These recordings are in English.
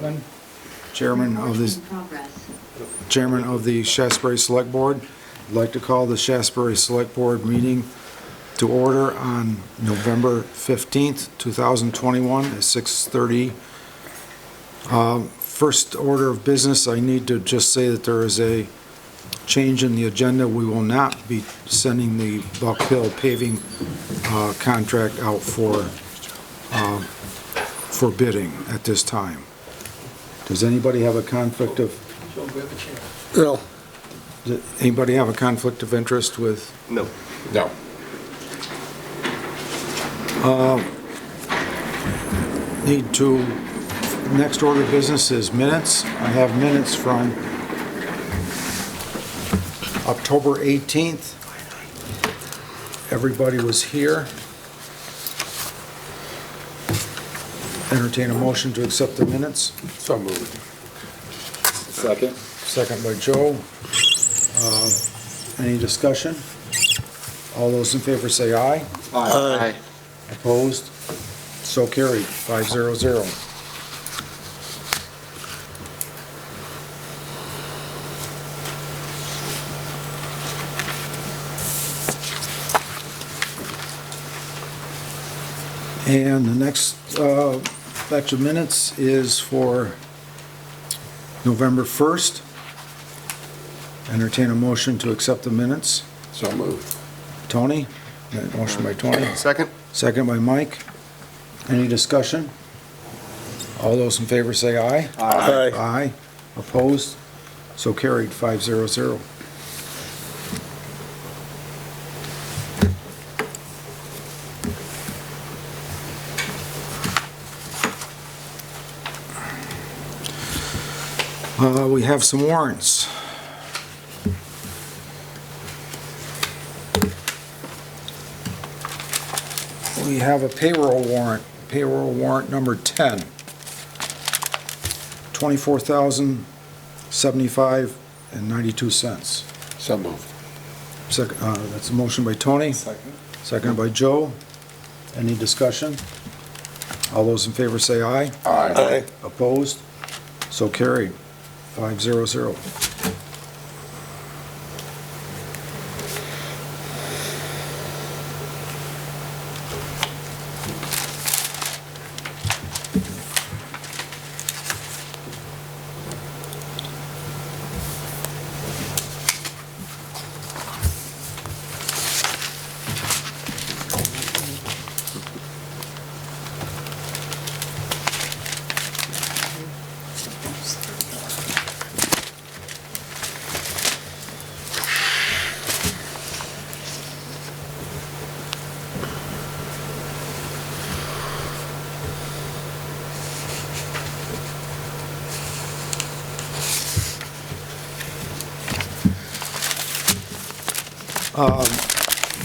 Chapman, Chairman of the Shaftsbury Select Board. I'd like to call the Shaftsbury Select Board meeting to order on November 15th, 2021 at 6:30. First order of business, I need to just say that there is a change in the agenda. We will not be sending the Buck Hill Paving contract out for bidding at this time. Does anybody have a conflict of? No. Does anybody have a conflict of interest with? No. No. Need to, next order of business is minutes. I have minutes from October 18th. Everybody was here. Entertain a motion to accept the minutes. So moved. Second. Second by Joe. Any discussion? All those in favor say aye. Aye. Opposed? So carried, 5-0-0. And the next batch of minutes is for November 1st. Entertain a motion to accept the minutes. So moved. Tony? Motion by Tony. Second? Second by Mike. Any discussion? All those in favor say aye. Aye. Aye. Opposed? So carried, 5-0-0. We have some warrants. We have a payroll warrant number 10. $24,075.92. So moved. That's a motion by Tony. Second. Second by Joe. Any discussion? All those in favor say aye. Aye. Opposed? So carried, 5-0-0.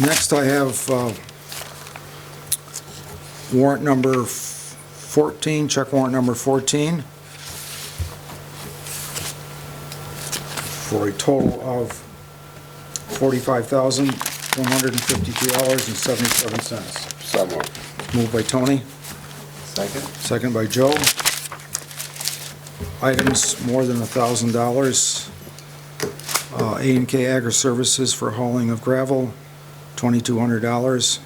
Next I have warrant number 14, check warrant number 14, for a total of $45,153.77. So moved. Moved by Tony, Second. second by Joe. Items more than $1,000. A&K Agri Services for hauling of gravel, $2,200.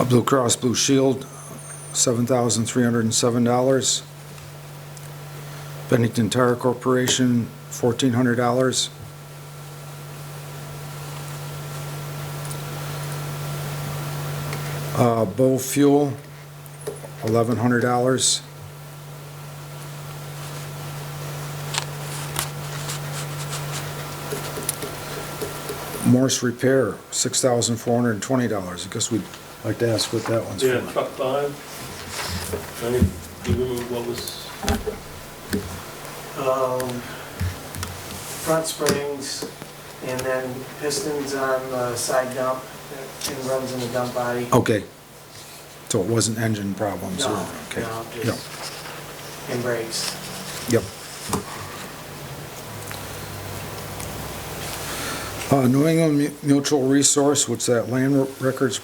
Blue Cross Blue Shield, $7,307. Bennington Tire Corporation, $1,400. Bow Fuel, $1,100. Morse Repair, $6,420. I guess we'd like to ask what that one's Yeah, for. truck 5. What was, Front springs and then pistons on the side dump and runs in the dump body. Okay. So it wasn't engine problems? or- No, okay. no, Yep. just, and brakes. Yep. New England Mutual Resource, what's that, land records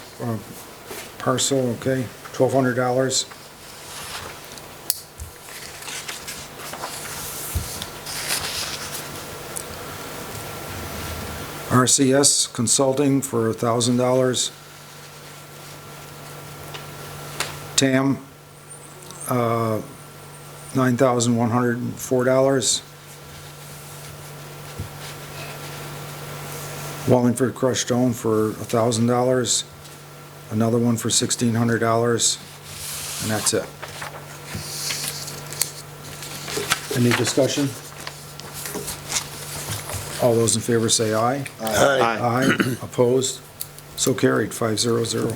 parcel, okay, $1,200. RCS Consulting for $1,000. TAM, $9,104. Wallingford Crushed Stone for $1,000. Another one for $1,600, and that's it. Any discussion? All those in favor say aye. Aye. Opposed? So carried, 500.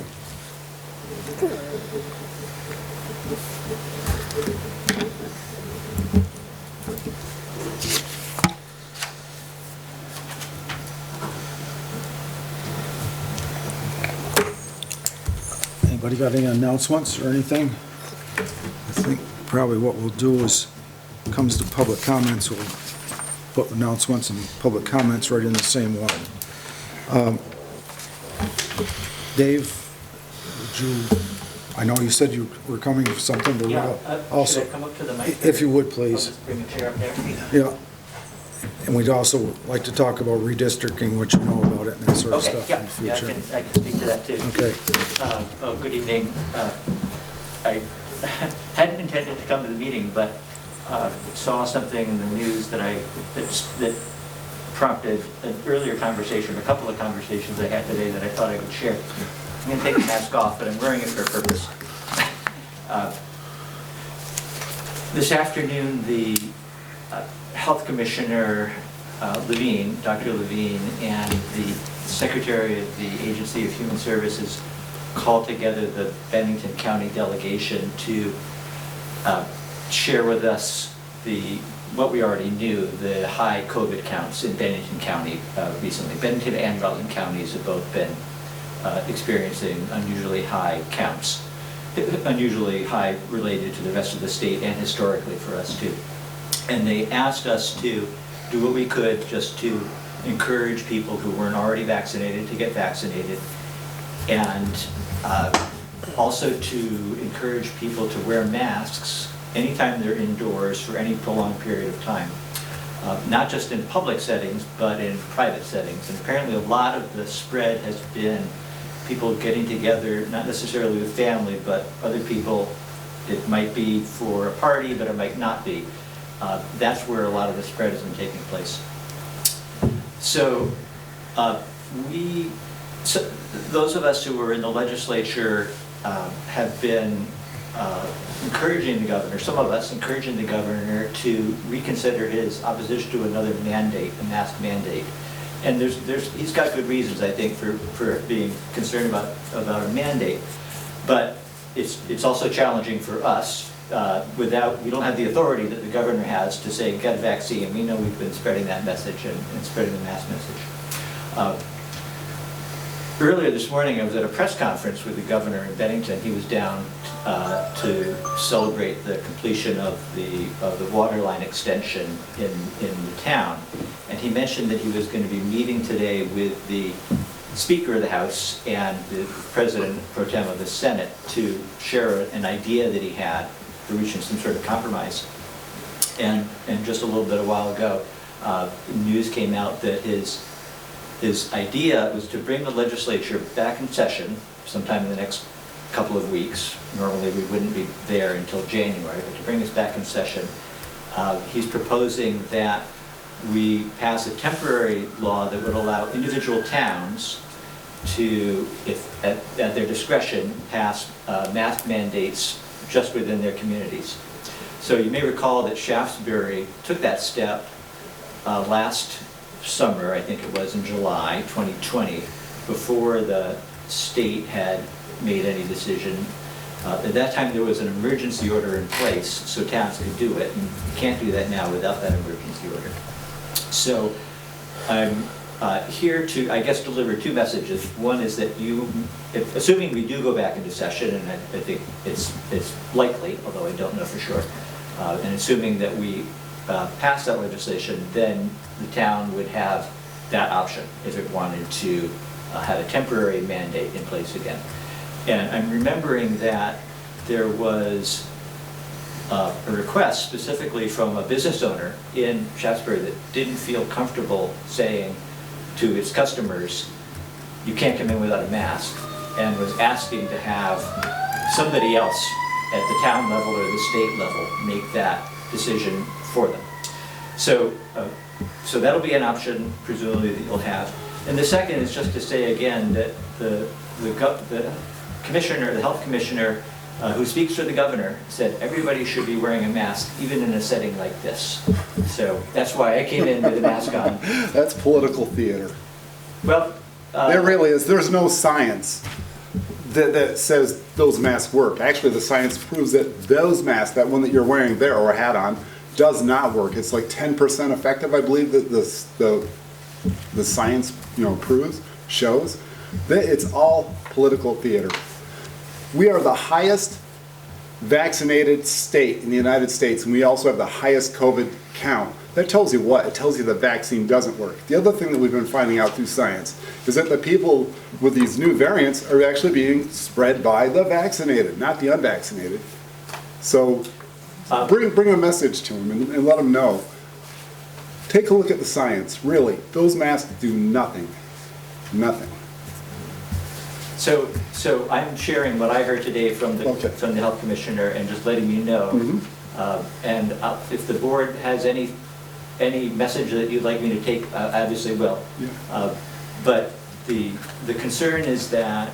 Anybody got any announcements or anything? I think probably what we'll do is, comes to public comments, we'll put announcements and public comments right in the same one. Dave, would you, I know you said you were coming for something, but Yeah, also, should I come up to the mic? if you would, I'll please. just bring a chair up there. Yeah. And we'd also like to talk about redistricting, what you know about it and that sort of Okay, stuff yeah, in the yeah, future. I can speak to that too. Okay. Oh, good evening. I hadn't intended to come to the meeting, but saw something in the news that prompted an earlier conversation, a couple of conversations I had today that I thought I would share. I'm going to take the mask off, but I'm wearing it for a purpose. This afternoon, the Health Commissioner Levine, Dr. Levine, and the Secretary of the Agency of Human Services called together the Bennington County delegation to share with us what we already knew, the high COVID counts in Bennington County recently. Bennington and Rutland counties have both been experiencing unusually high counts, unusually high related to the rest of the state and historically for us too. And they asked us to do what we could just to encourage people who weren't already vaccinated to get vaccinated, and also to encourage people to wear masks anytime they're indoors for any prolonged period of time, not just in public settings, but in private settings. And apparently a lot of the spread has been people getting together, not necessarily with family, but other people. It might be for a party, but it might not be. That's where a lot of the spread has been taking place. So, those of us who were in the legislature have been encouraging the governor, some of us encouraging the governor to reconsider his opposition to another mandate, a mask mandate. And he's got good reasons, I think, for being concerned about a mandate. But it's also challenging for us. We don't have the authority that the governor has to say, get a vaccine. We know we've been spreading that message and spreading the mask message. Earlier this morning, I was at a press conference with the governor in Bennington. He was down to celebrate the completion of the water line extension in the town. And he mentioned that he was going to be meeting today with the Speaker of the House and the President pro tem of the Senate to share an idea that he had for reaching some sort of compromise. And just a little bit a while ago, news came out that his idea was to bring the legislature back in session sometime in the next couple of weeks. Normally we wouldn't be there until January, but to bring us back in session, he's proposing that we pass a temporary law that would allow individual towns to, if at their discretion, pass mask mandates just within their communities. So you may recall that Shaftsbury took that step last summer, I think it was in July 2020, before the state had made any decision. At that time there was an emergency order in place so towns could do it, and you can't do that now without that emergency order. So I'm here to, I guess, deliver two messages. One is that assuming we do go back into session, and I think it's likely, although I don't know for sure, and assuming that we pass that legislation, then the town would have that option if it wanted to have a temporary mandate in place again. And I'm remembering that there was a request specifically from a business owner in Shaftsbury that didn't feel comfortable saying to its customers, you can't come in without a mask, and was asking to have somebody else at the town level or the state level make that decision for them. So, so that'll be an option presumably that you'll have. And the second is just to say again that the commissioner, the health commissioner, who speaks for the governor, said everybody should be wearing a mask, even in a setting like this. So that's why I came in with a mask on. That's political theater. Well, There really is. There's no science that says those masks work. Actually, the science proves that those masks, that one that you're wearing there or a hat on, does not work. It's like 10% effective, I believe, that the science, shows. That it's all political theater. We are the highest vaccinated state in the United States, and we also have the highest COVID count. That tells you what? It tells you the vaccine doesn't work. The other thing that we've been finding out through science is that the people with these new variants are actually being spread by the vaccinated, not the unvaccinated. So bring a message to them and let them know. Take a look at the science, really. Those masks do nothing. Nothing. So I'm sharing what I heard today from the Okay. from the health commissioner and just letting you know. And if the board has any message that you'd like me to take, obviously will. Yeah. But the concern is that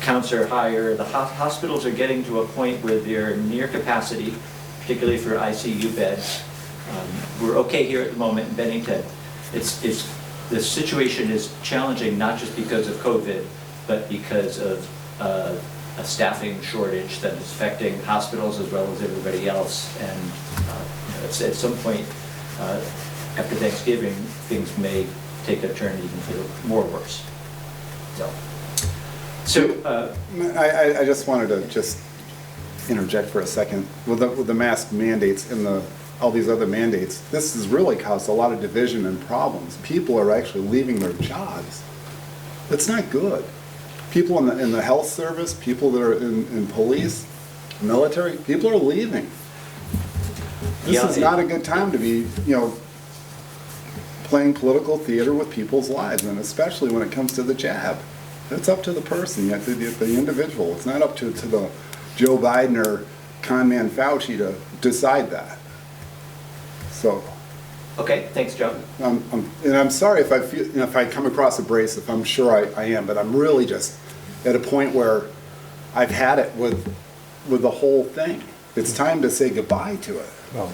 counts are higher. The hospitals are getting to a point where they're near capacity, particularly for ICU beds. We're okay here at the moment in Bennington. The situation is challenging not just because of COVID, but because of a staffing shortage that is affecting hospitals as well as everybody else. And at some point after Thanksgiving, things may take a turn even for more worse. So I just wanted to just interject for a second. With the mask mandates and all these other mandates, this has really caused a lot of division and problems. People are actually leaving their jobs. It's not good. People in the health service, people that are in police, military, people are leaving. This is not a good time to be, playing political theater with people's lives, and especially when it comes to the jab. It's up to the person, the individual. It's not up to the Joe Biden or con man Fauci to decide that. So. okay, thanks, Joe. And I'm sorry if I feel, if I come across abrasive. I'm sure I am, but I'm really just at a point where I've had it with the whole thing. It's time to say goodbye to it. Well,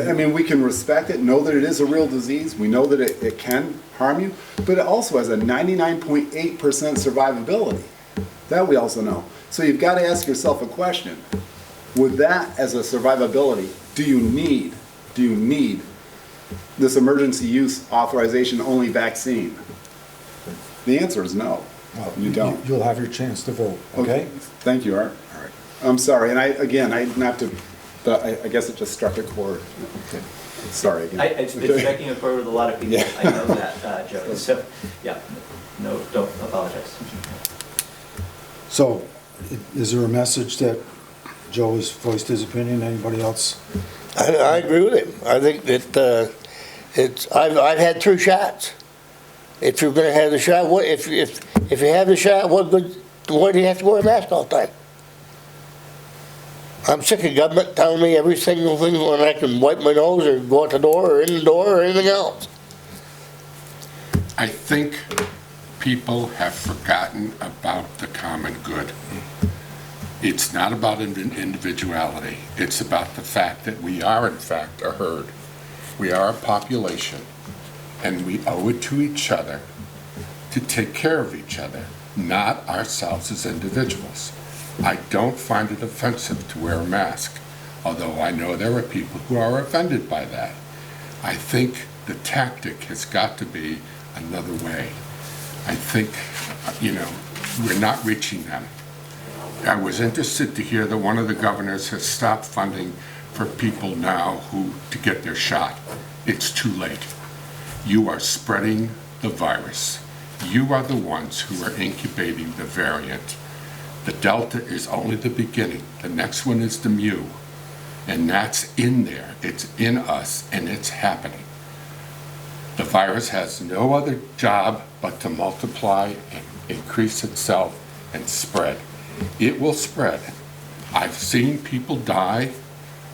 I mean, we can respect it, know that it is a real disease. We know that it can harm you, but it also has a 99.8% survivability. That we also know. So you've got to ask yourself a question. With that as a survivability, do you need this emergency use authorization only vaccine? The answer is no. well, You don't. You'll have your chance to vote, okay? Thank you, Art. All right. I'm sorry, and but I guess it just struck a chord. Okay. Sorry again. It's been striking a chord with a lot of people. Yeah. I know that, Joe. So, yeah, no, don't apologize. So, is there a message that Joe has voiced his opinion? Anybody else? I agree with him. I think that I've had 3 shots. If you're going to have the shot, if you have the shot, why do you have to wear a mask all the time? I'm sick of government telling me every single thing when I can wipe my nose or go out the door or in the door or anything else. I think people have forgotten about the common good. It's not about individuality. It's about the fact that we are, in fact, a herd. We are a population, and we owe it to each other to take care of each other, not ourselves as individuals. I don't find it offensive to wear a mask, although I know there are people who are offended by that. I think the tactic has got to be another way. I think, we're not reaching them. I was interested to hear that one of the governors has stopped funding for people now to get their shot. It's too late. You are spreading the virus. You are the ones who are incubating the variant. The Delta is only the beginning. The next one is the Mu. And that's in there. It's in us, and it's happening. The virus has no other job but to multiply and increase itself and spread. It will spread. I've seen people die.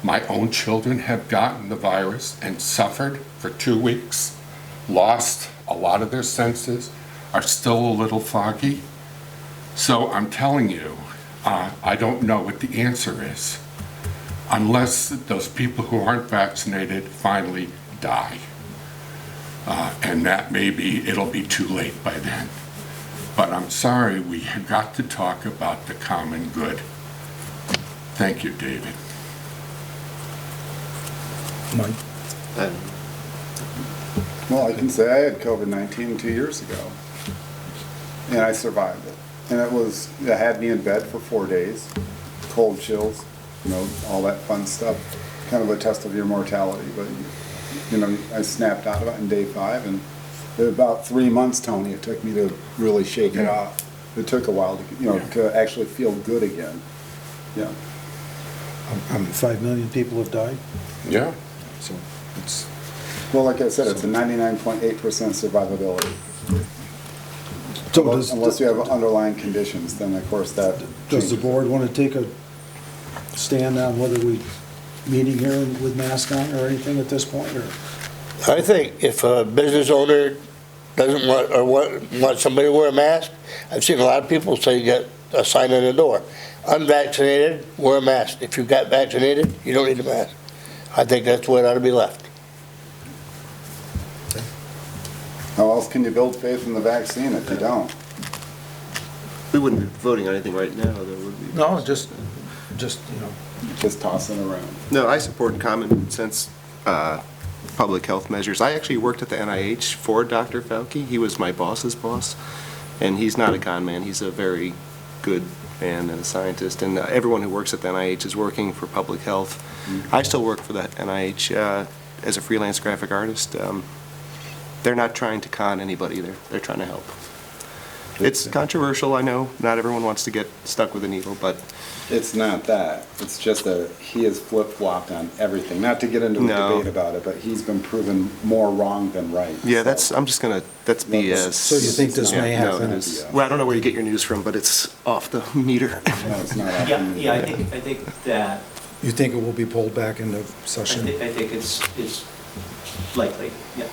My own children have gotten the virus and suffered for 2 weeks, lost a lot of their senses, are still a little foggy. So I'm telling you, I don't know what the answer is, unless those people who aren't vaccinated finally die. And that maybe it'll be too late by then. But I'm sorry, we have got to talk about the common good. Thank you, David. Mike? Well, I can say I had COVID-19 2 years ago, and I survived it. And it had me in bed for 4 days, cold chills, all that fun stuff, kind of a test of your mortality. But, I snapped out of it on day 5, and about 3 months, Tony, it took me to really shake it off. It took a while to actually feel good again. Yeah. 5 million people have died, Yeah. so it's, Well, like I said, it's a 99.8% survivability. so Unless you have underlying conditions, then of course that does the changes. board want to take a stand on whether we meeting here with mask on or anything at this point, or? I think if a business owner doesn't want somebody to wear a mask, I've seen a lot of people say, get a sign on the door. Unvaccinated, wear a mask. If you got vaccinated, you don't need a mask. I think that's the way it ought to be left. How else can you build faith in the vaccine if you don't? We wouldn't be voting on anything right now, though, would we? No, just, Just tossing around. No, I support common sense public health measures. I actually worked at the NIH for Dr. Fauci. He was my boss's boss, and he's not a con man. He's a very good man and a scientist, and everyone who works at the NIH is working for public health. I still work for the NIH as a freelance graphic artist. They're not trying to con anybody. They're trying to help. It's controversial, I know. Not everyone wants to get stuck with a needle, but It's not that. It's just that he has flip-flopped on everything. Not to get into a No. debate about it, but he's been proven more wrong than right. yeah, So- I'm just gonna, that's BS. So you think this may Yeah, no, happen? it is. Well, I don't know where you get your news from, but it's off the meter. No, it's not. Yeah, I think that, You think it will be pulled back into I session? think it's likely, yeah.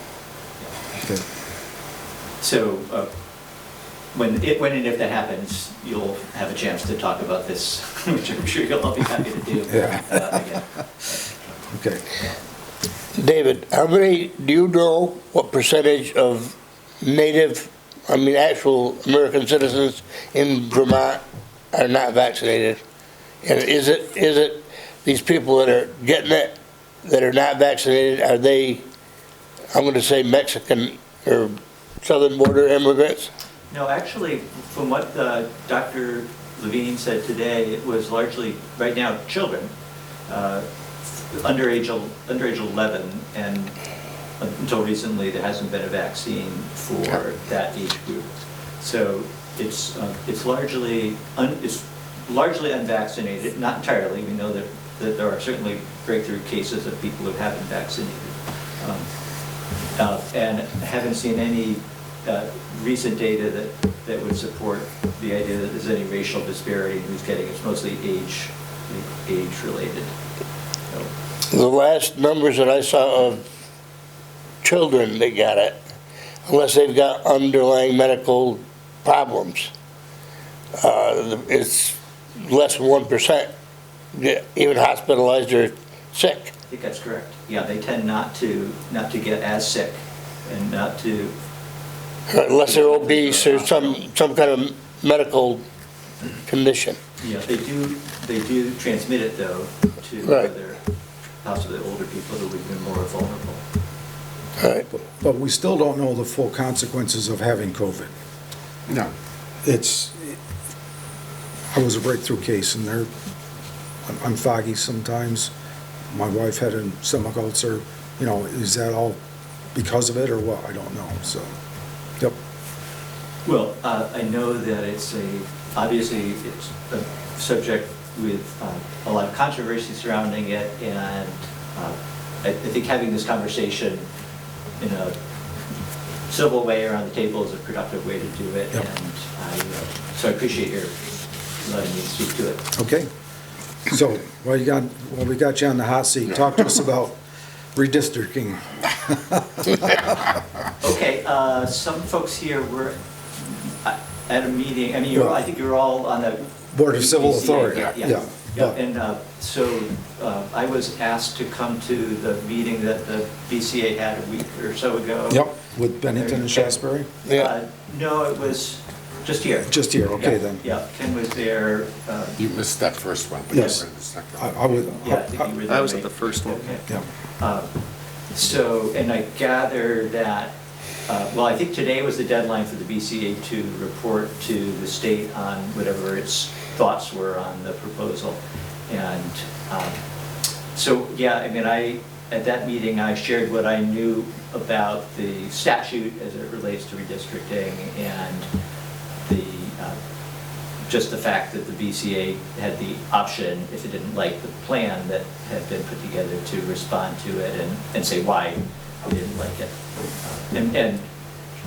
Okay. So, when and if that happens, you'll have a chance to talk about this, which I'm sure you'll all be happy to do Yeah. again. Okay. David, do you know what percentage of actual American citizens in Vermont are not vaccinated? And is it these people that are getting it, that are not vaccinated, are they, I'm going to say Mexican or southern border immigrants? No, actually, from what Dr. Levine said today, it was largely, right now, children, under age 11, and until recently, there hasn't been a vaccine for that age group. So it's largely unvaccinated, not entirely. We know that there are certainly breakthrough cases of people who haven't vaccinated. And I haven't seen any recent data that would support the idea that there's any racial disparity in who's getting it. It's mostly age-related. So, The last numbers that I saw of children that got it, unless they've got underlying medical problems, it's less than 1%. Even hospitalized or sick. I think that's correct. Yeah, they tend not to get as sick and not to. Unless they're obese or some kind of medical condition. Yeah, they do transmit it though to Right. other, possibly older people who would be more vulnerable. All right. But we still don't know the full consequences of having COVID. No. I was a breakthrough case, and I'm foggy sometimes. My wife had a stomach ulcer. Is that all because of it or what? I don't know, so, yep. Well, I know that obviously, it's a subject with a lot of controversy surrounding it, and I think having this conversation in a civil way around the table is a productive way to do it, Yep. and so I appreciate your letting me speak to it. Okay. So, we got you on the hot seat. Talk to us about redistricting. Okay, some folks here were at a meeting, I mean, I think you were all on the Board of Civil BCA, Authority, Yeah, yeah, yeah. but- And so I was asked to come to the meeting that the BCA had a week or so ago. Yep, with Bennington and Shaftsbury? No, it was just here. Just here, okay Yeah, then. Yeah, Ken was there. You missed that first one, but you were Yes. in the second I one. I would, Yeah, I think you were there. I was at right? the first one. Okay. yeah, So, and I gather that, well, I think today was the deadline for the BCA to report to the state on whatever its thoughts were on the proposal. And so, yeah, I mean, at that meeting, I shared what I knew about the statute as it relates to redistricting and just the fact that the BCA had the option, if it didn't like the plan that had been put together, to respond to it and say why they didn't like it. And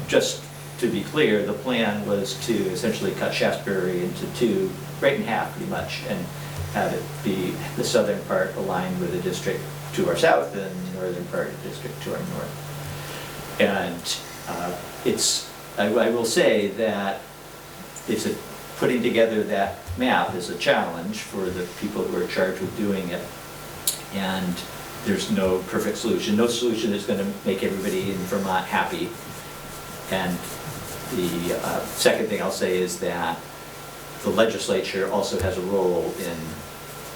just to be clear, the plan was to essentially cut Shaftsbury into two, right in half pretty much, and have it be the southern part aligned with the district to our south and the northern part of the district to our north. And I will say that putting together that map is a challenge for the people who are charged with doing it. And there's no perfect solution. No solution that's going to make everybody in Vermont happy. And the second thing I'll say is that the legislature also has a role in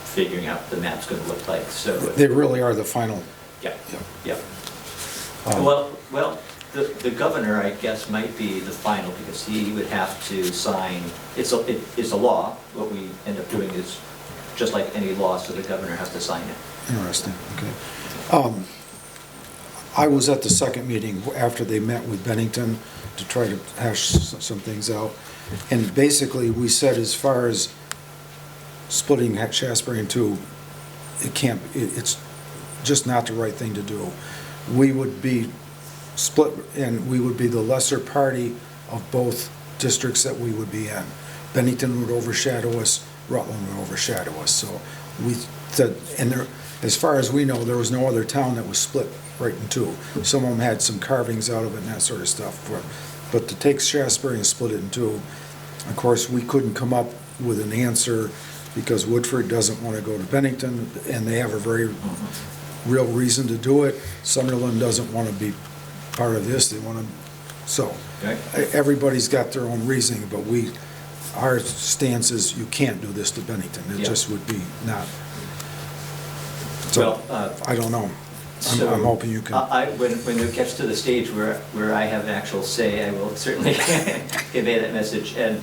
figuring out what the map's going to look like. So they really are the final. yeah, Yeah. yeah. Well, the governor, I guess, might be the final, because he would have to sign, it's a law. What we end up doing is just like any law, so the governor has to sign it. Interesting, okay. I was at the second meeting after they met with Bennington to try to hash some things out. And basically, we said as far as splitting Shaftsbury in two, it's just not the right thing to do. We would be split, and we would be the lesser party of both districts that we would be in. Bennington would overshadow us, Rutland would overshadow us. So we said, and there, as far as we know, there was no other town that was split right in two. Some of them had some carvings out of it and that sort of stuff. But to take Shaftsbury and split it in two, of course, we couldn't come up with an answer because Woodford doesn't want to go to Bennington, and they have a very real reason to do it. Sunderland doesn't want to be part of this, they want to, so. Okay. Everybody's got their own reasoning, but our stance is you can't do this to Bennington. It Yeah. just would be not. So, Well, I don't know. So, I'm hoping you can. When it gets to the stage where I have an actual say, I will certainly convey that message. And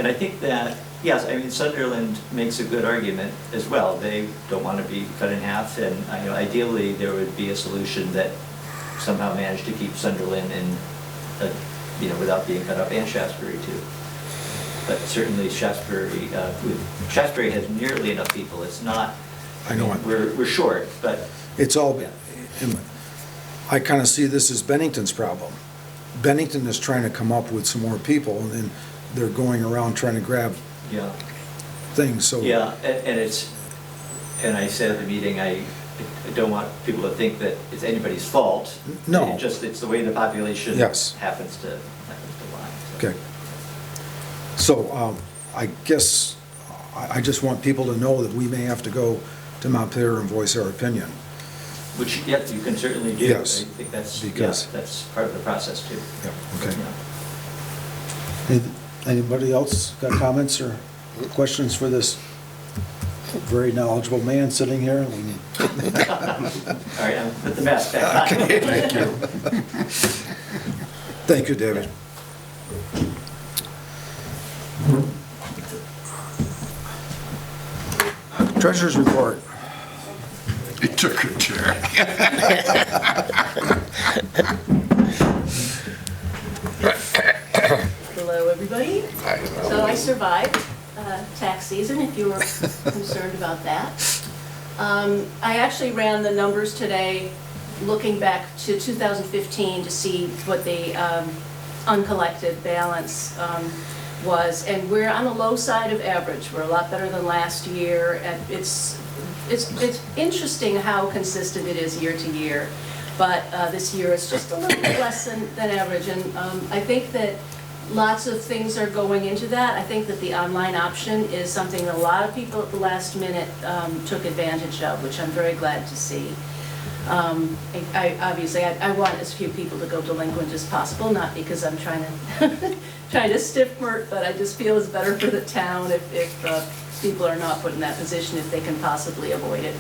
I think that, yes, I mean, Sunderland makes a good argument as well. They don't want to be cut in half, and ideally, there would be a solution that somehow managed to keep Sunderland in, without being cut up, and Shaftsbury too. But certainly Shaftsbury has nearly enough people. It's not, I know it. we're short, but It's all, Yeah. I kind of see this as Bennington's problem. Bennington is trying to come up with some more people, and then they're going around trying to grab yeah. things, so. Yeah, and I said at the meeting, I don't want people to think that it's anybody's fault. No. It's the way the population Yes. happens to lie. Okay. So, I guess, I just want people to know that we may have to go to Montpelier and voice our opinion. Which, yeah, you can certainly do. Yes, I think that's because- that's part of the process too. Yeah, okay. Yeah. Anybody else got comments or questions for this very knowledgeable man sitting here? All right, I'll put the mask back on. Thank you. Thank you, David. Treasurer's report. He took a chair. Hello, everybody. So I survived tax season, if you were concerned about that. I actually ran the numbers today, looking back to 2015 to see what the uncollected balance was, and we're on the low side of average. We're a lot better than last year, and it's interesting how consistent it is year to year. But this year it's just a little bit less than average, and I think that lots of things are going into that. I think that the online option is something that a lot of people at the last minute took advantage of, which I'm very glad to see. Obviously, I want as few people to go delinquent as possible, not because I'm trying to stiff Mert, but I just feel it's better for the town if people are not put in that position if they can possibly avoid it.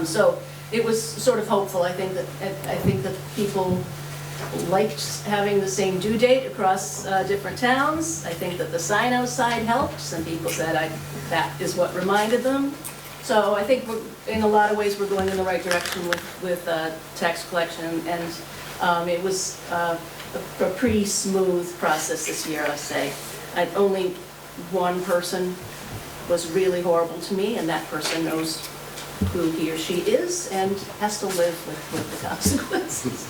So it was sort of hopeful. I think that people liked having the same due date across different towns. I think that the sign outside helped. Some people said that is what reminded them. So I think in a lot of ways we're going in the right direction with tax collection, and it was a pretty smooth process this year, I say. Only one person was really horrible to me, and that person knows who he or she is and has to live with the consequences.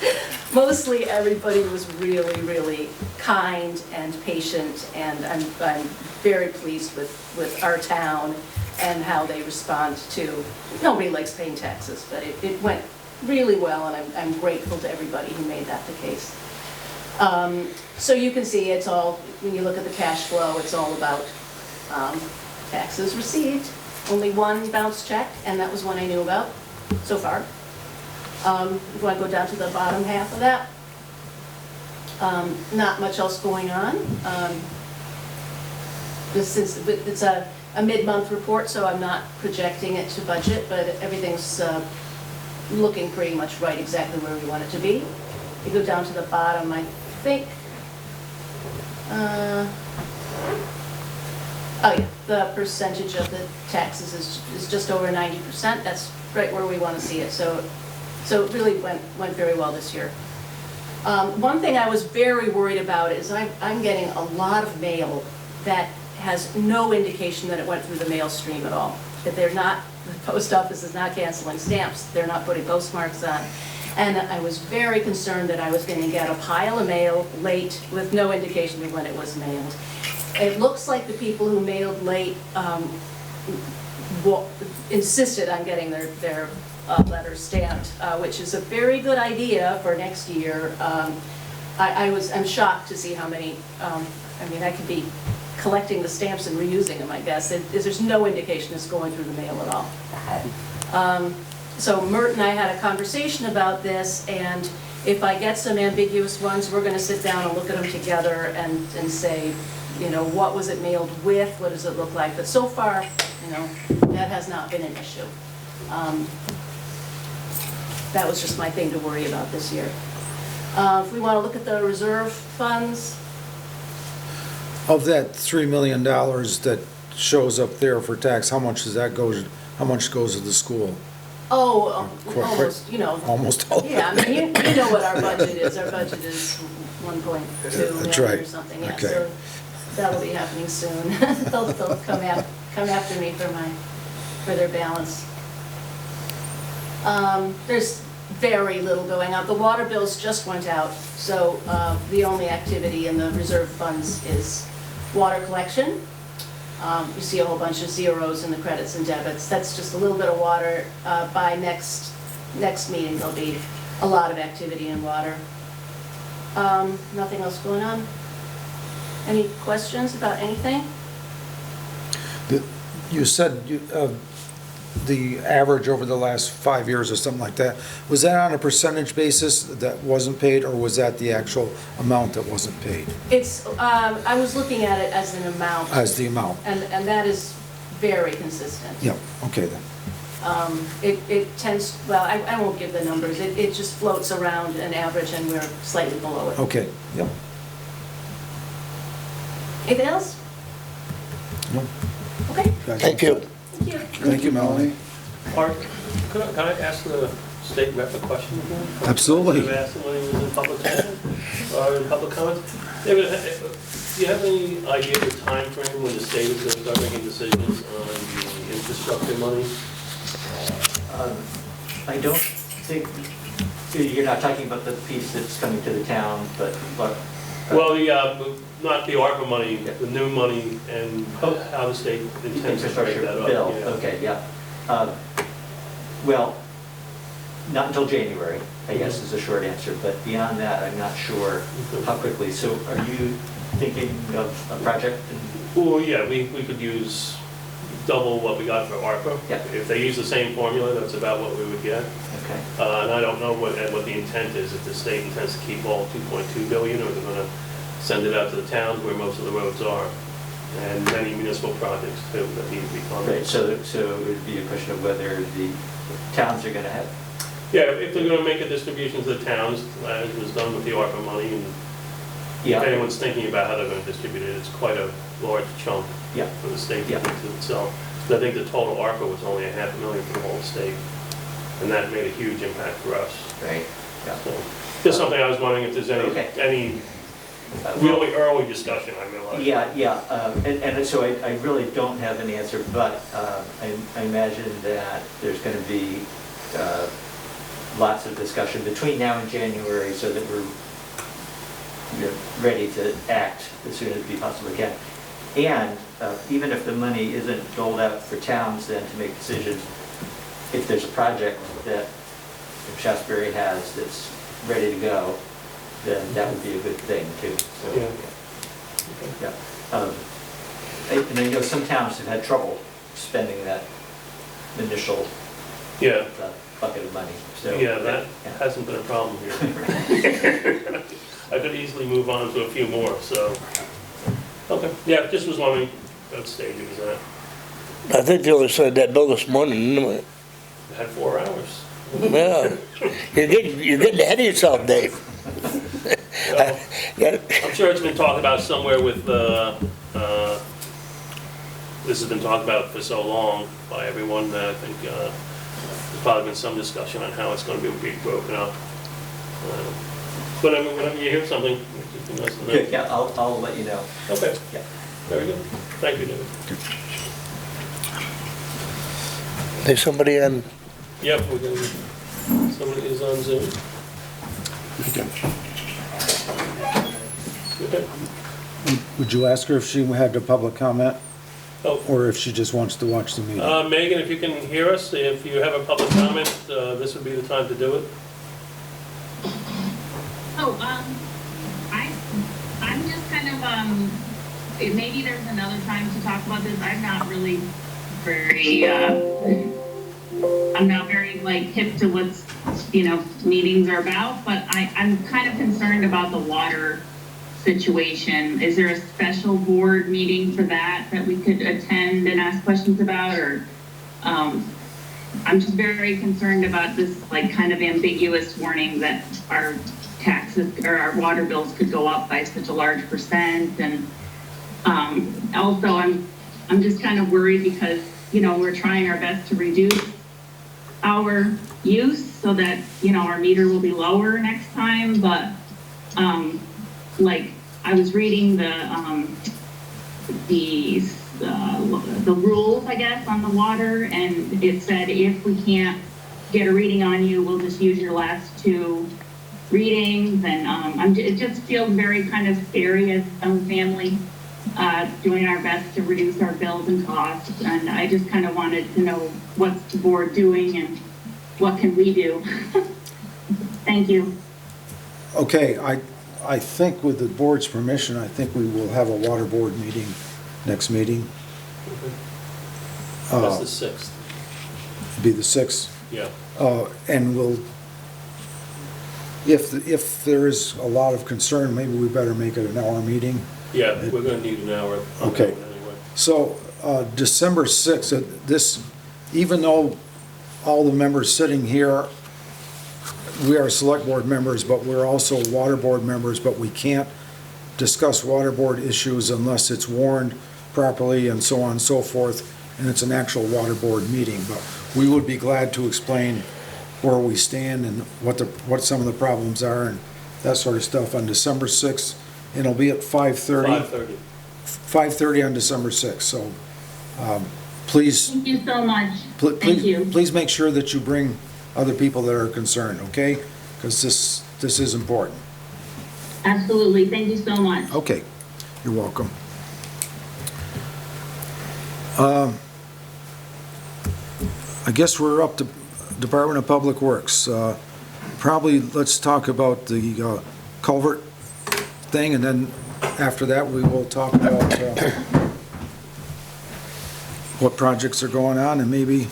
Mostly everybody was really, really kind and patient, and I'm very pleased with our town and how they respond to, nobody likes paying taxes, but it went really well, and I'm grateful to everybody who made that the case. So you can see it's all, when you look at the cash flow, it's all about taxes received. Only one bounce check, and that was one I knew about so far. If you want to go down to the bottom half of that, not much else going on. It's a mid-month report, so I'm not projecting it to budget, but everything's looking pretty much right, exactly where we want it to be. You go down to the bottom, I think, oh yeah, the percentage of the taxes is just over 90%. That's right where we want to see it. So it really went very well this year. One thing I was very worried about is I'm getting a lot of mail that has no indication that it went through the mail stream at all. That the post office is not canceling stamps, they're not putting postmarks on. And I was very concerned that I was going to get a pile of mail late with no indication of when it was mailed. It looks like the people who mailed late insisted on getting their letters stamped, which is a very good idea for next year. I'm shocked to see how many, I could be collecting the stamps and reusing them, I guess. There's no indication it's going through the mail at all. So Mert and I had a conversation about this, and if I get some ambiguous ones, we're going to sit down and look at them together and say, what was it mailed with? What does it look like? But so far, that has not been an issue. That was just my thing to worry about this year. If we want to look at the reserve funds. Of that $3 million that shows up there for tax, how much goes to the school? Oh, Quick. almost, Almost all of it. Yeah, you know what our budget is. Our budget is 1.2 That's million right. or something. Yeah, Okay. so that'll be happening soon. They'll come after me for their balance. There's very little going on. The water bills just went out, so the only activity in the reserve funds is water collection. You see a whole bunch of zeros in the credits and debits. That's just a little bit of water. By next meeting, there'll be a lot of activity in water. Nothing else going on? Any questions about anything? You said the average over the last 5 years or something like that. Was that on a percentage basis that wasn't paid, or was that the actual amount that wasn't paid? It's, I was looking at it as an amount. As the amount? And that is very consistent. Yeah, okay then. It tends, well, I won't give the numbers. It just floats around an average, and we're slightly below it. Okay, yep. Anything else? No. Okay, Thank you. thank you. Thank you, Melanie. Art, can I ask the state rep a question again? Absolutely. You asked him when he was in public session, or in public comment? They were Do you have any idea of the time frame when the state is gonna start making decisions on the infrastructure money? I don't think, you're not talking about the piece that's coming to the town, but what? Well, not the ARPA money, the new money, and how the state intends to break Infrastructure that up. bill, yeah. okay, yeah. Well, not until January, I guess is the short answer, but beyond that, I'm not sure how quickly. So are you thinking of a project? Well, yeah, we could use double what we got for ARPA. Yeah. If they use the same formula, that's about what we would get. Okay. And I don't know what the intent is, if the state intends to keep all 2.2 billion, or they're gonna send it out to the towns where most of the roads are, and many municipal projects too that need to be funded. Right, so it would be a question of whether the towns are gonna have, Yeah, if they're gonna make a distribution to the towns, as was done with the ARPA money, and if anyone's thinking about how they're gonna distribute it, it's quite a large chunk Yeah. for the state to Yeah. do to itself. So I think the total ARPA was only $500,000 for the whole state, and that made a huge impact for us. right? Yeah. So, just something I was wondering if there's Okay. any Well, really early discussion, I realize. Yeah, and so I really don't have an answer, but I imagine that there's going to be lots of discussion between now and January so that we're ready to act as soon as we possibly can. And even if the money isn't doled out for towns then to make decisions, if there's a project that Shaftsbury has that's ready to go, then that would be a good thing too. So, Yeah. yeah. And I know some towns have had trouble spending that initial Yeah, bucket of money, so. yeah, that hasn't been a problem here. I could easily move on to a few more, so, okay, yeah, just was wondering what stage it was at. I think they only said that bill this morning, didn't it? Had 4 hours. Yeah, you're getting ahead of yourself, Dave. So, Yeah. I'm sure it's been talked about somewhere with, this has been talked about for so long by everyone that I think there's probably been some discussion on how it's going to be broken up. But I mean, whenever you hear something, you can let us know. Good, yeah, I'll let you know. Okay, Yeah. very good. Thank you, David. There's somebody on, Yep, we're going to, somebody is on Zoom. Okay. Would you ask her if she had a public comment, Oh, or if she just wants to watch the meeting? Megan, if you can hear us, if you have a public comment, this would be the time to do it. Oh, I'm just kind of, maybe there's another time to talk about this. I'm not really very, I'm not very like hip to what's, meetings are about, but I'm kind of concerned about the water situation. Is there a special board meeting for that we could attend and ask questions about, or, I'm just very concerned about this like kind of ambiguous warning that our taxes or our water bills could go up by such a large percent. And also I'm just kind of worried because, we're trying our best to reduce our use so that, our meter will be lower next time. But like I was reading the rules, I guess, on the water, and it said if we can't get a reading on you, we'll just use your last 2 readings. And it just feels very kind of scary as a family doing our best to reduce our bills and costs. And I just kind of wanted to know what's the board doing and what can we do. Thank you. Okay, I think with the board's permission, I think we will have a water board meeting, next meeting. That's the 6th. Be the 6th. Yeah. And we'll, if there is a lot of concern, maybe we better make it an hour meeting. Yeah, we're going to need an hour. on Okay. that one anyway. So, December 6th, even though all the members sitting here, we are select board members, but we're also water board members, but we can't discuss water board issues unless it's warned properly and so on and so forth, and it's an actual water board meeting. But we would be glad to explain where we stand and what some of the problems are and that sort of stuff on December 6th and it'll be at 5:30. 5:30. 5:30 on December 6th, so please, Thank you so much. Thank you. please make sure that you bring other people that are concerned, okay? Because this is important. Absolutely. Thank you so much. Okay, you're welcome. I guess we're up to Department of Public Works. Probably let's talk about the culvert thing, and then after that, we will talk about what projects are going on, and maybe,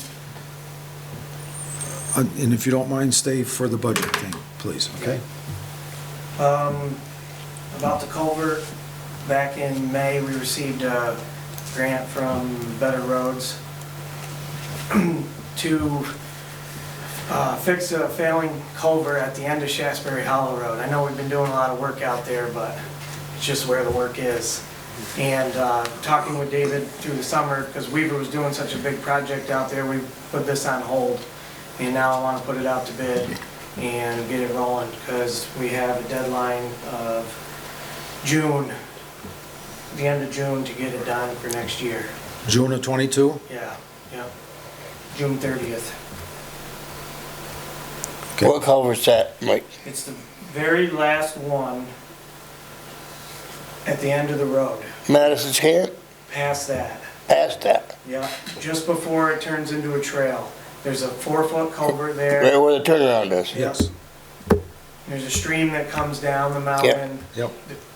and if you don't mind, stay for the budget thing, please, okay? About the culvert, back in May, we received a grant from Better Roads to fix a failing culvert at the end of Shaftsbury Hollow Road. I know we've been doing a lot of work out there, but it's just where the work is. And talking with David through the summer, because Weaver was doing such a big project out there, we put this on hold. And now I want to put it out to bid and get it rolling, because we have a deadline of June, the end of June, to get it done for next year. June of '22? Yeah, June 30th. Okay. What culvert's that, Mike? It's the very last one at the end of the road, Madison's Camp? past that. Past that? Yeah, just before it turns into a trail. There's a 4-foot culvert there. Right where the turnaround is? Yes. There's a stream that comes down the mountain. Yep.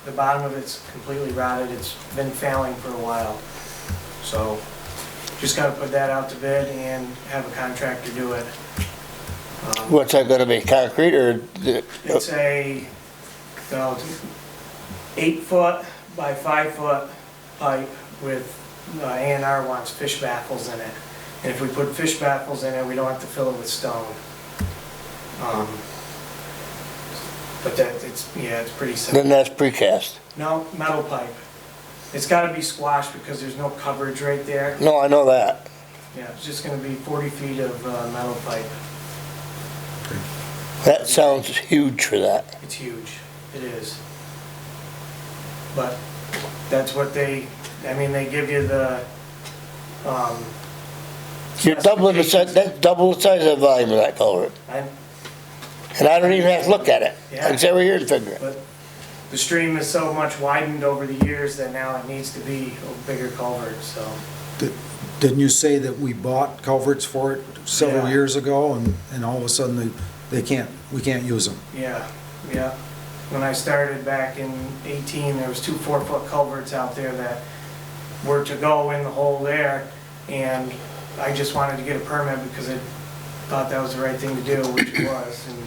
The bottom of it's completely rotted. It's been failing for a while. So just gotta put that out to bid and have a contractor do it. What's that gonna be, concrete or? It's a, 8-foot by 5-foot pipe with, A&R wants fish baffles in it. And if we put fish baffles in it, we don't have to fill it with stone. But it's pretty simple. Then that's precast. No, metal pipe. It's gotta be squashed because there's no coverage right there. No, I know that. Yeah, it's just gonna be 40 feet of metal pipe. That sounds huge for that. It's huge. It is. But that's what they give you the, You're doubling the size, that's double the size of the volume of that culvert. And I don't even have to look at it. I can sit over here and figure it. But the stream is so much widened over the years that now it needs to be a bigger culvert, so. Didn't you say that we bought culverts for it several Yeah. years ago, and all of a sudden we can't use them? Yeah. When I started back in 18, there was 2 4-foot culverts out there that were to go in the hole there, and I just wanted to get a permit because I thought that was the right thing to do, which it was. And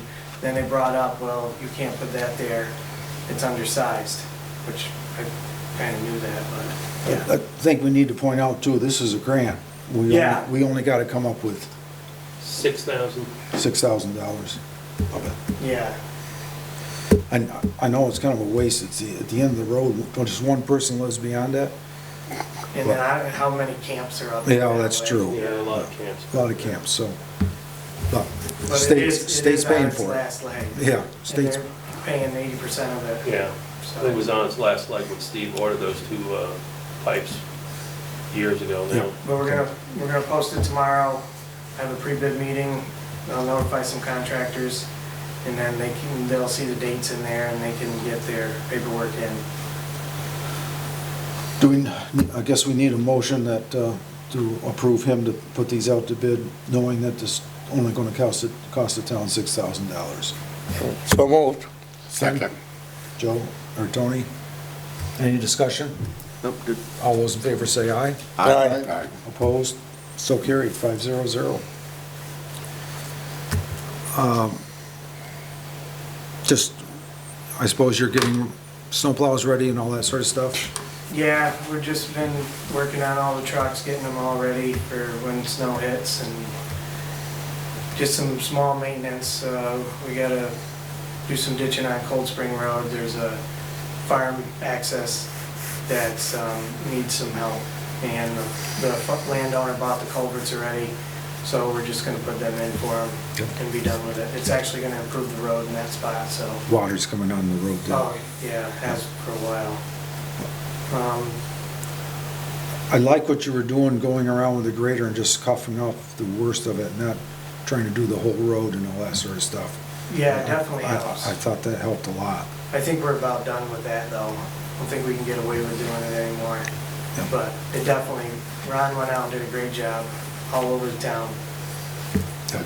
then they brought up, well, you can't put that there, it's undersized, which I kind of knew that, but, yeah. I think we need to point out too, this is a grant. Yeah. We only got to come up with $6,000. $6,000 of it. Yeah, And I know it's kind of a waste, it's at the end of the road, just one person lives beyond that. and then how many camps are up there? Yeah, that's that way. true. Yeah, a lot of camps. A lot of camps, so, but But state's paying on its for it. last leg. Yeah, And state's, they're paying 80% of it. Yeah, So- it was on its last leg when Steve ordered those 2 pipes years ago now. But we're gonna post it tomorrow, have a pre-bid meeting, I'll notify some contractors, and then they'll see the dates in there and they can get their paperwork in. I guess we need a motion that, to approve him to put these out to bid, knowing that this only gonna cost the town $6,000. So moved. Second. Joe, or Tony, any discussion? Nope, good. All those in favor say aye. Aye. Aye. Opposed? So carried, 500. Just, I suppose you're getting snowplows ready and all that sort of stuff? Yeah, we've just been working on all the trucks, getting them all ready for when snow hits, and just some small maintenance. We gotta do some ditching on Cold Spring Road. There's a farm access that needs some help, and the landowner bought the culverts already. So we're just gonna put them in for them Yep. and be done with it. It's actually gonna improve the road in that spot, so. Water's coming on the road there. Oh, yeah, it has for a while. I like what you were doing, going around with the grader and just coughing off the worst of it, not trying to do the whole road and all that sort of stuff. Yeah, it definitely I helps. thought that helped a lot. I think we're about done with that, though. I don't think we can get away with doing it anymore. Yeah. But it definitely, Ron went out and did a great job all over the town. Yep.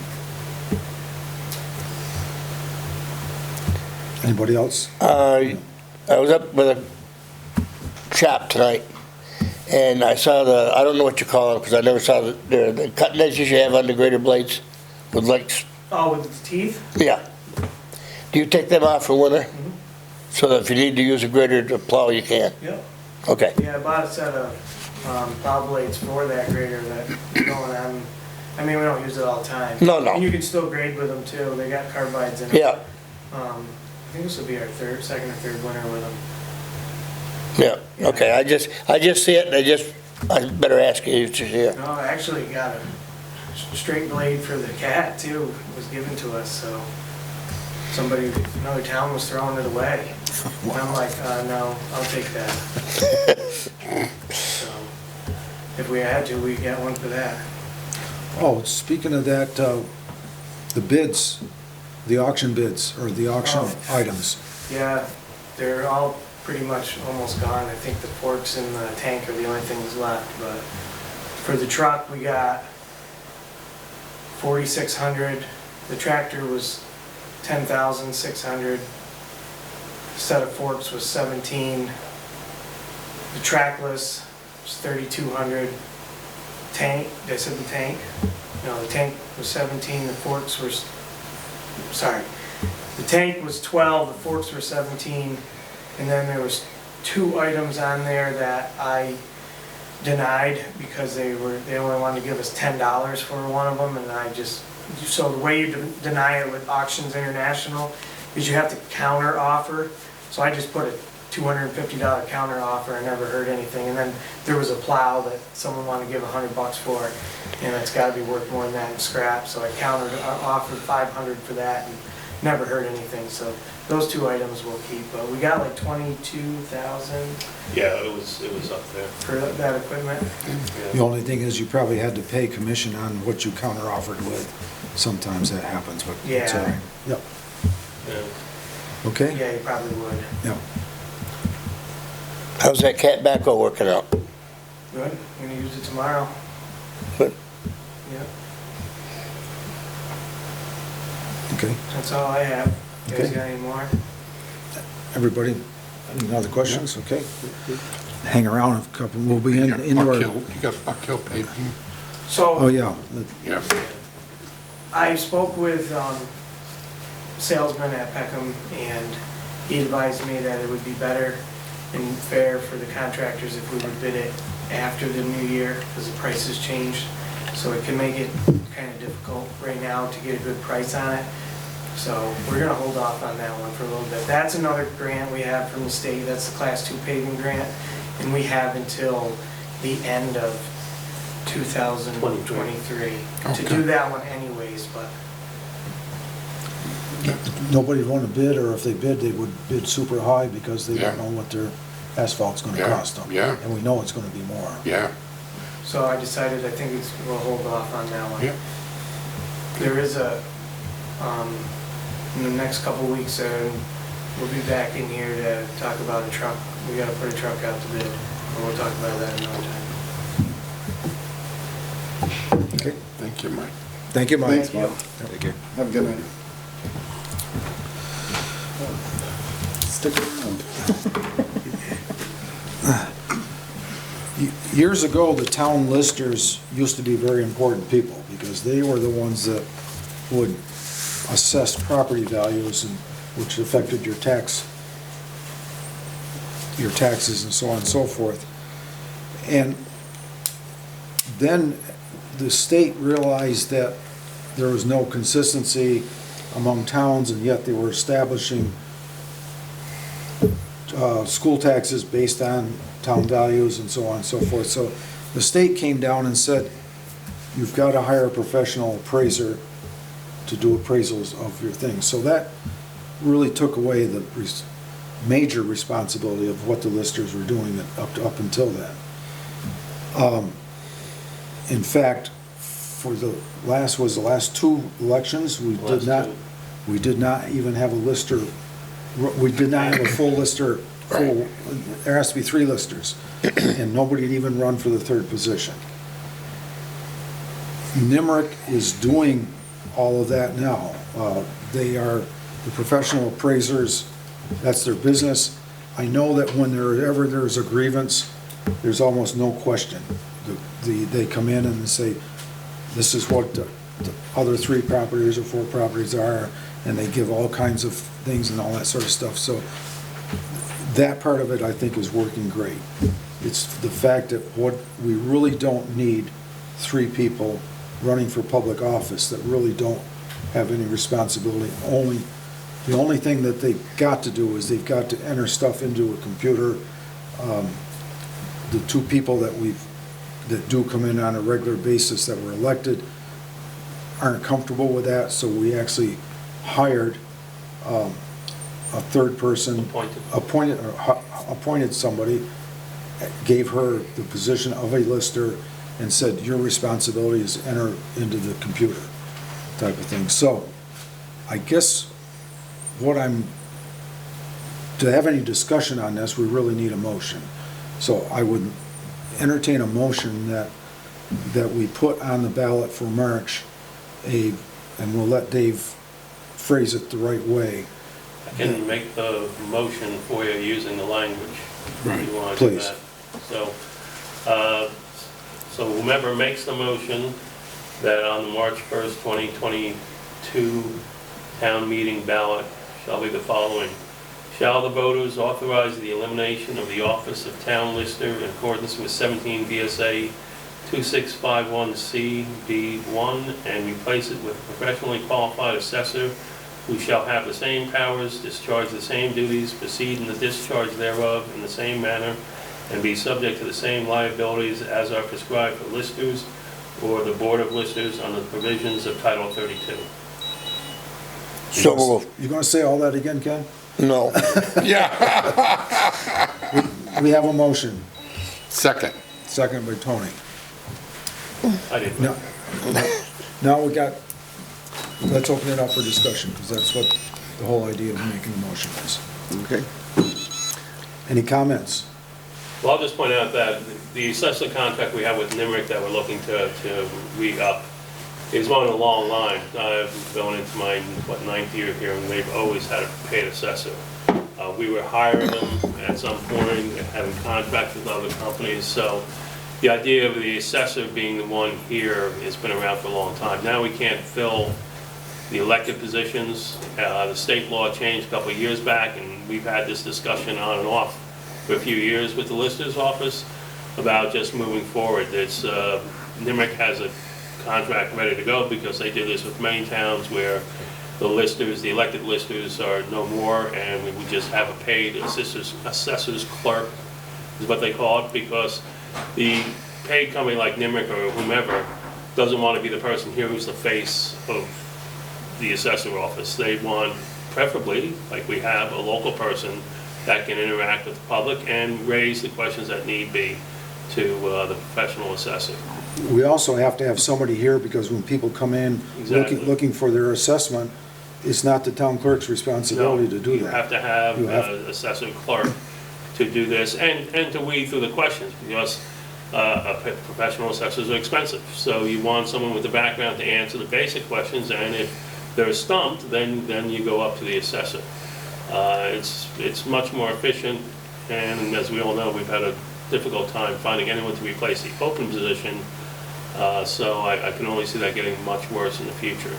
Anybody else? I was up with a shop tonight, and I saw I don't know what you call them, because I never saw the cutting edges you have on the grader blades with like, Oh, with the teeth? yeah. Do you take them off for winter? Mhm. So that if you need to use a grader to plow, you can? Yep. Okay. Yeah, I bought a set of plow blades for that grader that going on. I mean, we don't use it all the time. No, no. And you can still grade with them too. They got carbides in them. Yeah, I think this will be our second or third winter with them. yeah, okay. I just see it, and I better ask you, it's just here. No, I actually got a straight blade for the cat too. It was given to us, so somebody, another town was throwing it away. And I'm like, no, I'll take that. So if we had to, we'd get one for that. Oh, speaking of that, the bids, the auction bids, or the auction Oh. items. Yeah, they're all pretty much almost gone. I think the forks and the tank are the only things left, but for the truck, we got 4,600. The tractor was 10,600. Set of forks was 17. The trackless was 3,200. Tank, did I said the tank? No, the tank was 17, the forks were, sorry. The tank was 12, the forks were 17, and then there was 2 items on there that I denied because they only wanted to give us $10 for one of them, and I just, so the way you deny it with Auctions International is you have to counter offer. So I just put a $250 counter offer. I never heard anything. And then there was a plow that someone wanted to give $100 for, and it's got to be worth more than that in scrap. So I offered $500 for that, and never heard anything. So those 2 items we'll keep. But we got like 22,000 Yeah, it was up there. for that equipment. The only thing is you probably had to pay commission on what you counter offered with. Sometimes that happens, but it's all right. Yep, Yeah. okay? Yeah, you probably would. Yep. How's that cat backhoe working out? Good. I'm gonna use it tomorrow. Good. Yeah, Okay, that's all I have. You guys Okay. got any more? everybody, any other questions? Okay. Hang around, a couple, we'll be in our, You got Buck Hill Paving? So. oh, yeah. Yeah. I spoke with salesman at Peckham, and he advised me that it would be better and fair for the contractors if we would bid it after the new year, because the prices changed. So it can make it kind of difficult right now to get a good price on it. So we're gonna hold off on that one for a little bit. That's another grant we have from the state. That's the Class 2 paving grant, and we have until the end of 2023 to Okay. do that one anyways, but Nobody would want to bid, or if they bid, they would bid super high because they don't Yeah. know what their asphalt's gonna Yeah, cost them. yeah. And we know it's gonna be more. Yeah, so I decided, I think we'll hold off on that one. yeah. There is in the next couple weeks, we'll be back in here to talk about a truck. We gotta put a truck out to bid, and we'll talk about that another time. Okay, Thank you, Mike. thank you, Mike. Thanks, Bob. Take care. Have a good night. Stick around. Years ago, the town listers used to be very important people, because they were the ones that would assess property values, and which affected your taxes and so on and so forth. And then the state realized that there was no consistency among towns, and yet they were establishing school taxes based on town values and so on and so forth. So the state came down and said, you've got to hire a professional appraiser to do appraisals of your things. So that really took away the major responsibility of what the listers were doing up until then. In fact, for the last two elections, we did not even have a lister, we did not have a full lister, there has to be 3 listers, and nobody had even run for the 3rd position. Nimerick is doing all of that now. They are the professional appraisers, that's their business. I know that when there's a grievance, there's almost no question. They come in and say, this is what the other 3 properties or 4 properties are, and they give all kinds of things and all that sort of stuff. So that part of it, I think, is working great. It's the fact that we really don't need 3 people running for public office that really don't have any responsibility. The only thing that they've got to do is they've got to enter stuff into a computer. The 2 people that do come in on a regular basis that were elected aren't comfortable with that, so we actually hired a 3rd person, appointed somebody, gave her the position of a lister, and said, your responsibility is to enter into the computer, type of thing. So I guess to have any discussion on this, we really need a motion. So I would entertain a motion that we put on the ballot for March and we'll let Dave phrase it the right way. I can make the motion for you using the language. Right. If you want to do Please. that. So whomever makes the motion that on the March 1st, 2022 town meeting ballot shall be the following. Shall the voters authorize the elimination of the office of town lister in accordance with 17 VSA 2651C B1 and replace it with a professionally qualified assessor who shall have the same powers, discharge the same duties, proceed in the discharge thereof in the same manner, and be subject to the same liabilities as are prescribed for listers or the Board of Listers under the provisions of Title 32. So, You gonna say all that again, Ken? no. Yeah. We have a motion, Second. second by Tony. I didn't. Now let's open it up for discussion, because that's what the whole idea of making a motion is. Okay. Any comments? Well, I'll just point out that the assessor contract we have with Nimerick that we're looking to re-up is one of the long line. I'm going into my, 9th year here, and they've always had a paid assessor. We were hiring them at some point, having contracts with other companies, so the idea of the assessor being the one here has been around for a long time. Now we can't fill the elected positions. The state law changed a couple of years back, and we've had this discussion on and off for a few years with the lister's office about just moving forward. Nimerick has a contract ready to go because they did this with many towns where the elected listers are no more, and we would just have a paid assessor's clerk, is what they call it, because the paid company like Nimerick or whomever doesn't want to be the person here who's the face of the assessor office. They want, preferably, like we have, a local person that can interact with the public and raise the questions that need be to the professional assessor. We also have to have somebody here, because when people come in Exactly. looking for their assessment, it's not the town clerk's responsibility to do that. You have to have You have- an assessor clerk to do this and to weed through the questions, because professional assessors are expensive. So you want someone with the background to answer the basic questions, and if they're stumped, then you go up to the assessor. It's much more efficient, and as we all know, we've had a difficult time finding anyone to replace the open position, so I can only see that getting much worse in the future.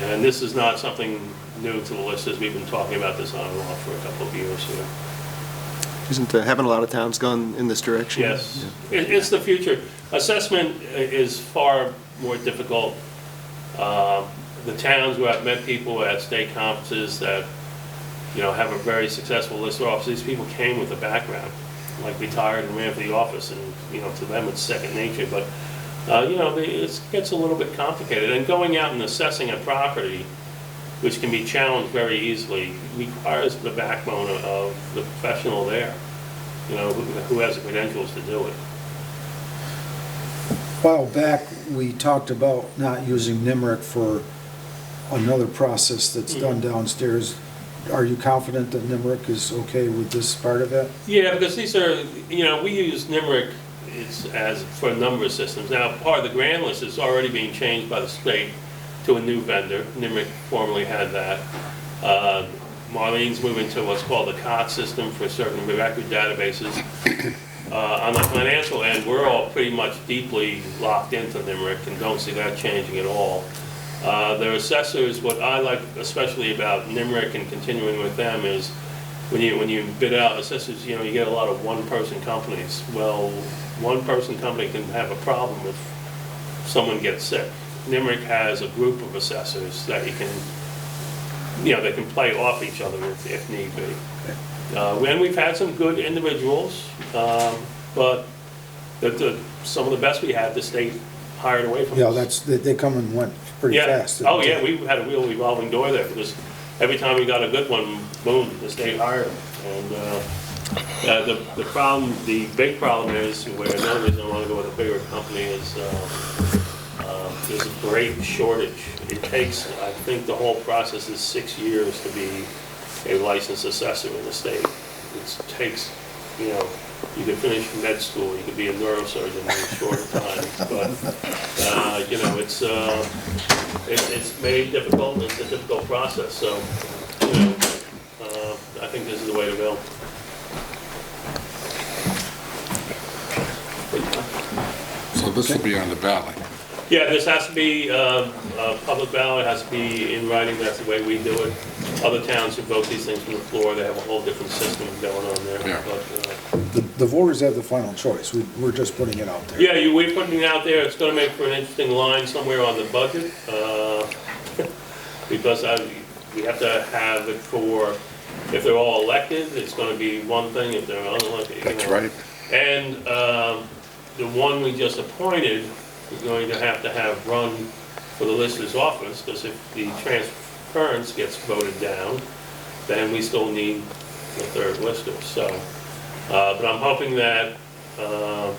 And this is not something new to the listers. We've been talking about this on and off for a couple of years here. Haven't a lot of towns gone in this direction? Yes, it's the future. Assessment is far more difficult. The towns where I've met people at state conferences that, have a very successful lister office, these people came with a background, like retired and ran for the office, and, to them it's second nature. But It gets a little bit complicated. And going out and assessing a property, which can be challenged very easily, requires the backbone of the professional there, who has the credentials to do it. A while back, we talked about not using NIMRIC for another process that's done downstairs. Are you confident that NIMRIC is okay with this part of it? Yeah, because these are, we use NIMRIC as for a number of systems. Now, part of the grand list is already being changed by the state to a new vendor. NIMRIC formerly had that. Marlene's moving to what's called the COT system for certain record databases. On the financial end, we're all pretty much deeply locked into NIMRIC and don't see that changing at all. Their assessors, what I like especially about NIMRIC and continuing with them is when you bid out assessors, you get a lot of one-person companies. Well, one-person company can have a problem if someone gets sick. NIMRIC has a group of assessors that they can play off each other if need be. And we've had some good individuals, but some of the best we had, the state hired away from us. Yeah, they come and went pretty fast. Oh, yeah, we had a real revolving door there, because every time we got a good one, boom, the state hired them. And the big problem is, where another reason I want to go with a bigger company is there's a great shortage. It takes, I think the whole process is 6 years to be a licensed assessor in the state. It takes, you can finish med school, you can be a neurosurgeon in a short time, but, it's made difficult, and it's a difficult process, so, I think this is the way to go. So this will be on the ballot. Yeah, this has to be a public ballot, has to be in writing, that's the way we do it. Other towns who vote these things from the floor, they have a whole different system going on there. Yeah. But, The voters have the final choice. We're just putting it out there. yeah, we're putting it out there, it's gonna make for an interesting line somewhere on the budget, because we have to have it for, if they're all elected, it's gonna be one thing, if they're unelected. That's right. And the one we just appointed, we're going to have run for the lister's office, because if the transference gets voted down, then we still need the third lister, so. But I'm hoping that the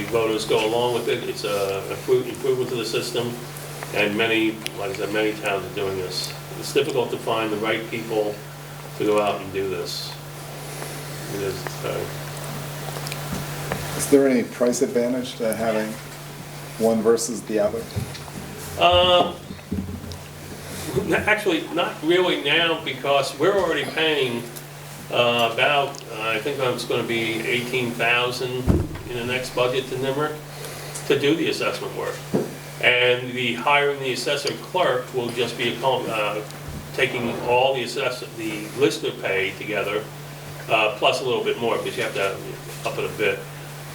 voters go along with it. It's a improvement to the system, and like I said, many towns are doing this. It's difficult to find the right people to go out and do this. It is. Is there any price advantage to having one versus the other? Actually, not really now, because we're already paying about, I think it's going to be $18,000 in the next budget to NIMRIC to do the assessment work. And the hiring the assessor clerk will just be taking all the lister pay together, plus a little bit more, because you have to up it a bit.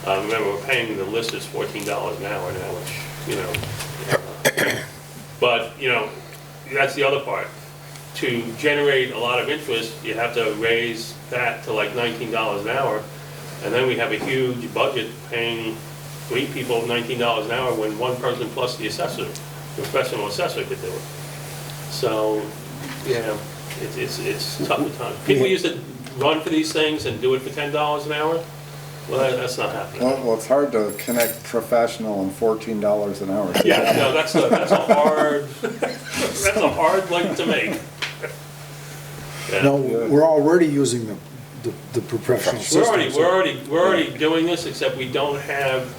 Remember, we're paying the listers $14 an hour now, which, but, that's the other part. To generate a lot of interest, you have to raise that to like $19 an hour, and then we have a huge budget paying 3 people $19 an hour when one person plus the assessor, professional assessor, could do it. So, yeah, it's tough at times. People used to run for these things and do it for $10 an hour. Well, that's not happening. Well, it's hard to connect professional and $14 an hour. Yeah, no, that's a hard link to make. Yeah. No, we're already using the professional system. We're already doing this, except we don't have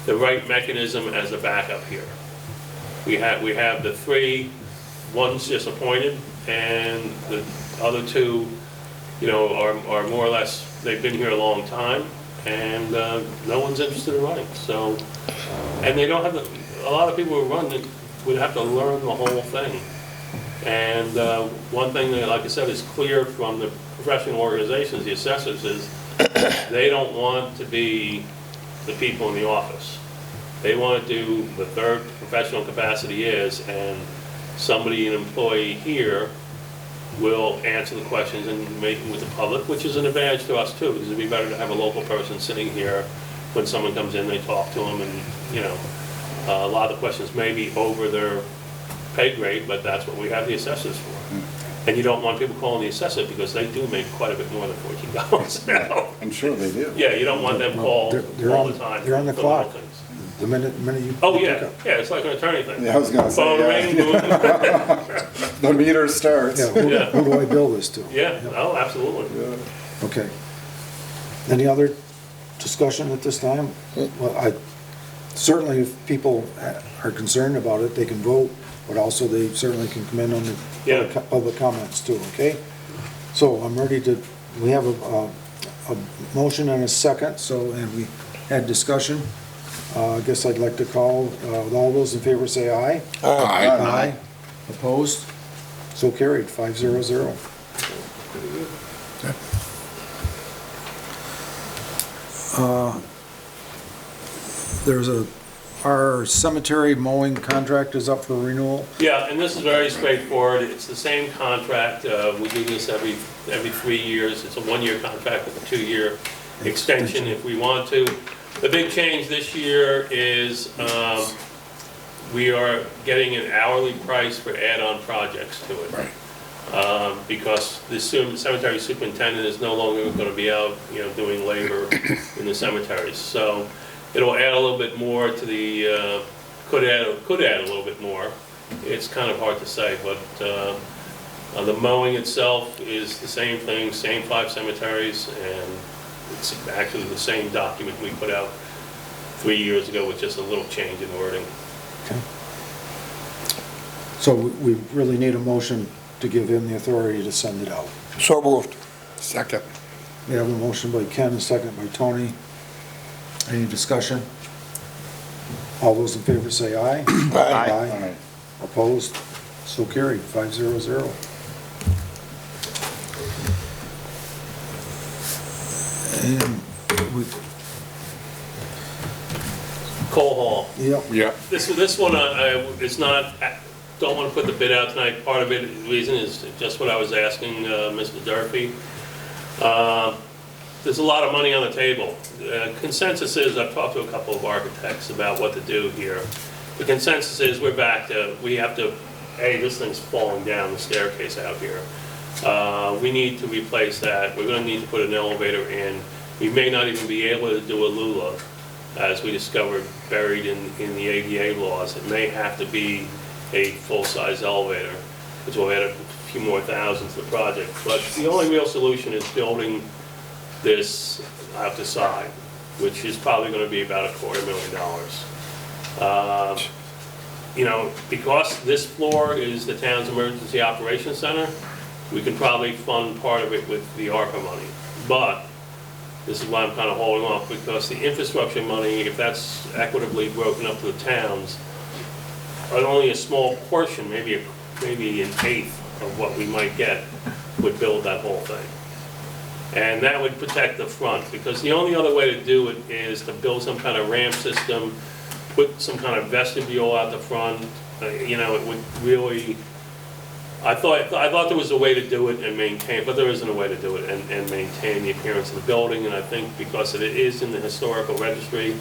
the right mechanism as a backup here. We have the 3, one's just appointed, and the other 2, are more or less, they've been here a long time, and no one's interested in running. So, and they don't have a lot of people who run would have to learn the whole thing. And one thing that, like I said, is clear from the professional organizations, the assessors, is they don't want to be the people in the office. They want to do the third professional capacity and somebody, an employee here, will answer the questions and make them with the public, which is an advantage to us too, because it'd be better to have a local person sitting here when someone comes in, they talk to them, and, you know, a lot of the questions may be over their pay grade, but that's what we have the assessors for. And you don't want people calling the assessor, because they do make quite a bit more than $14 an hour. I'm sure they do. Yeah, you don't want them called They're all on- the time. they're on the for little clock. things. The minute you. Oh, pick yeah, up. yeah, it's like an attorney thing. Yeah, I was gonna say, Phone yeah. ring, boom. The meter starts. Yeah, Yeah. who do I bill this to? Yeah, oh, absolutely. Okay. Any other discussion at this time? Well, certainly if people are concerned about it, they can vote, but also they certainly can come in on the Yeah. public comments too, okay? So I'm ready to, we have a motion and a second, so, and we had discussion. I guess I'd like to call, all those in favor say aye. Aye. Opposed? So carried, 500. There's our cemetery mowing contract is up for renewal. Yeah, and this is very straightforward. It's the same contract. We do this every 3 years. It's a 1-year contract with a 2-year extension if we want to. The big change this year is we are getting an hourly price for add-on projects to it. Right. Because the cemetery superintendent is no longer going to be out, you know, doing labor in the cemeteries. So it'll add a little bit more to the, could add a little bit more. It's kind of hard to say, but the mowing itself is the same thing, same 5 cemeteries, and it's actually the same document we put out 3 years ago with just a little change in wording. Okay. So we really need a motion to give him the authority to send it out. So moved. Second. We have a motion by Ken, a second by Tony. Any discussion? All those in favor say aye. Aye. Opposed? So carried, 500. And we, Coal Hall. yep, Yeah. This one, it's not, don't want to put the bid out tonight. Part of it, the reason is just what I was asking Mr. Durfee. There's a lot of money on the table. Consensus is, I've talked to a couple of architects about what to do here. The consensus is we have to, hey, this thing's falling down the staircase out here. We need to replace that. We're going to need to put an elevator in. We may not even be able to do a Lula, as we discovered buried in the ADA laws. It may have to be a full-size elevator, which will add a few more thousands to the project. But the only real solution is building this out the side, which is probably going to be about $250,000. You know, because this floor is the town's emergency operations center, we can probably fund part of it with the ARPA money. But this is why I'm kind of holding off, because the infrastructure money, if that's equitably broken up to the towns, only a small portion, maybe an eighth of what we might get, would build that whole thing. And that would protect the front, because the only other way to do it is to build some kind of ramp system, put some kind of vestibule out the front. You know, it would really, I thought there was a way to do it and maintain, but there isn't a way to do it and maintain the appearance of the building. And I think because it is in the historical registry,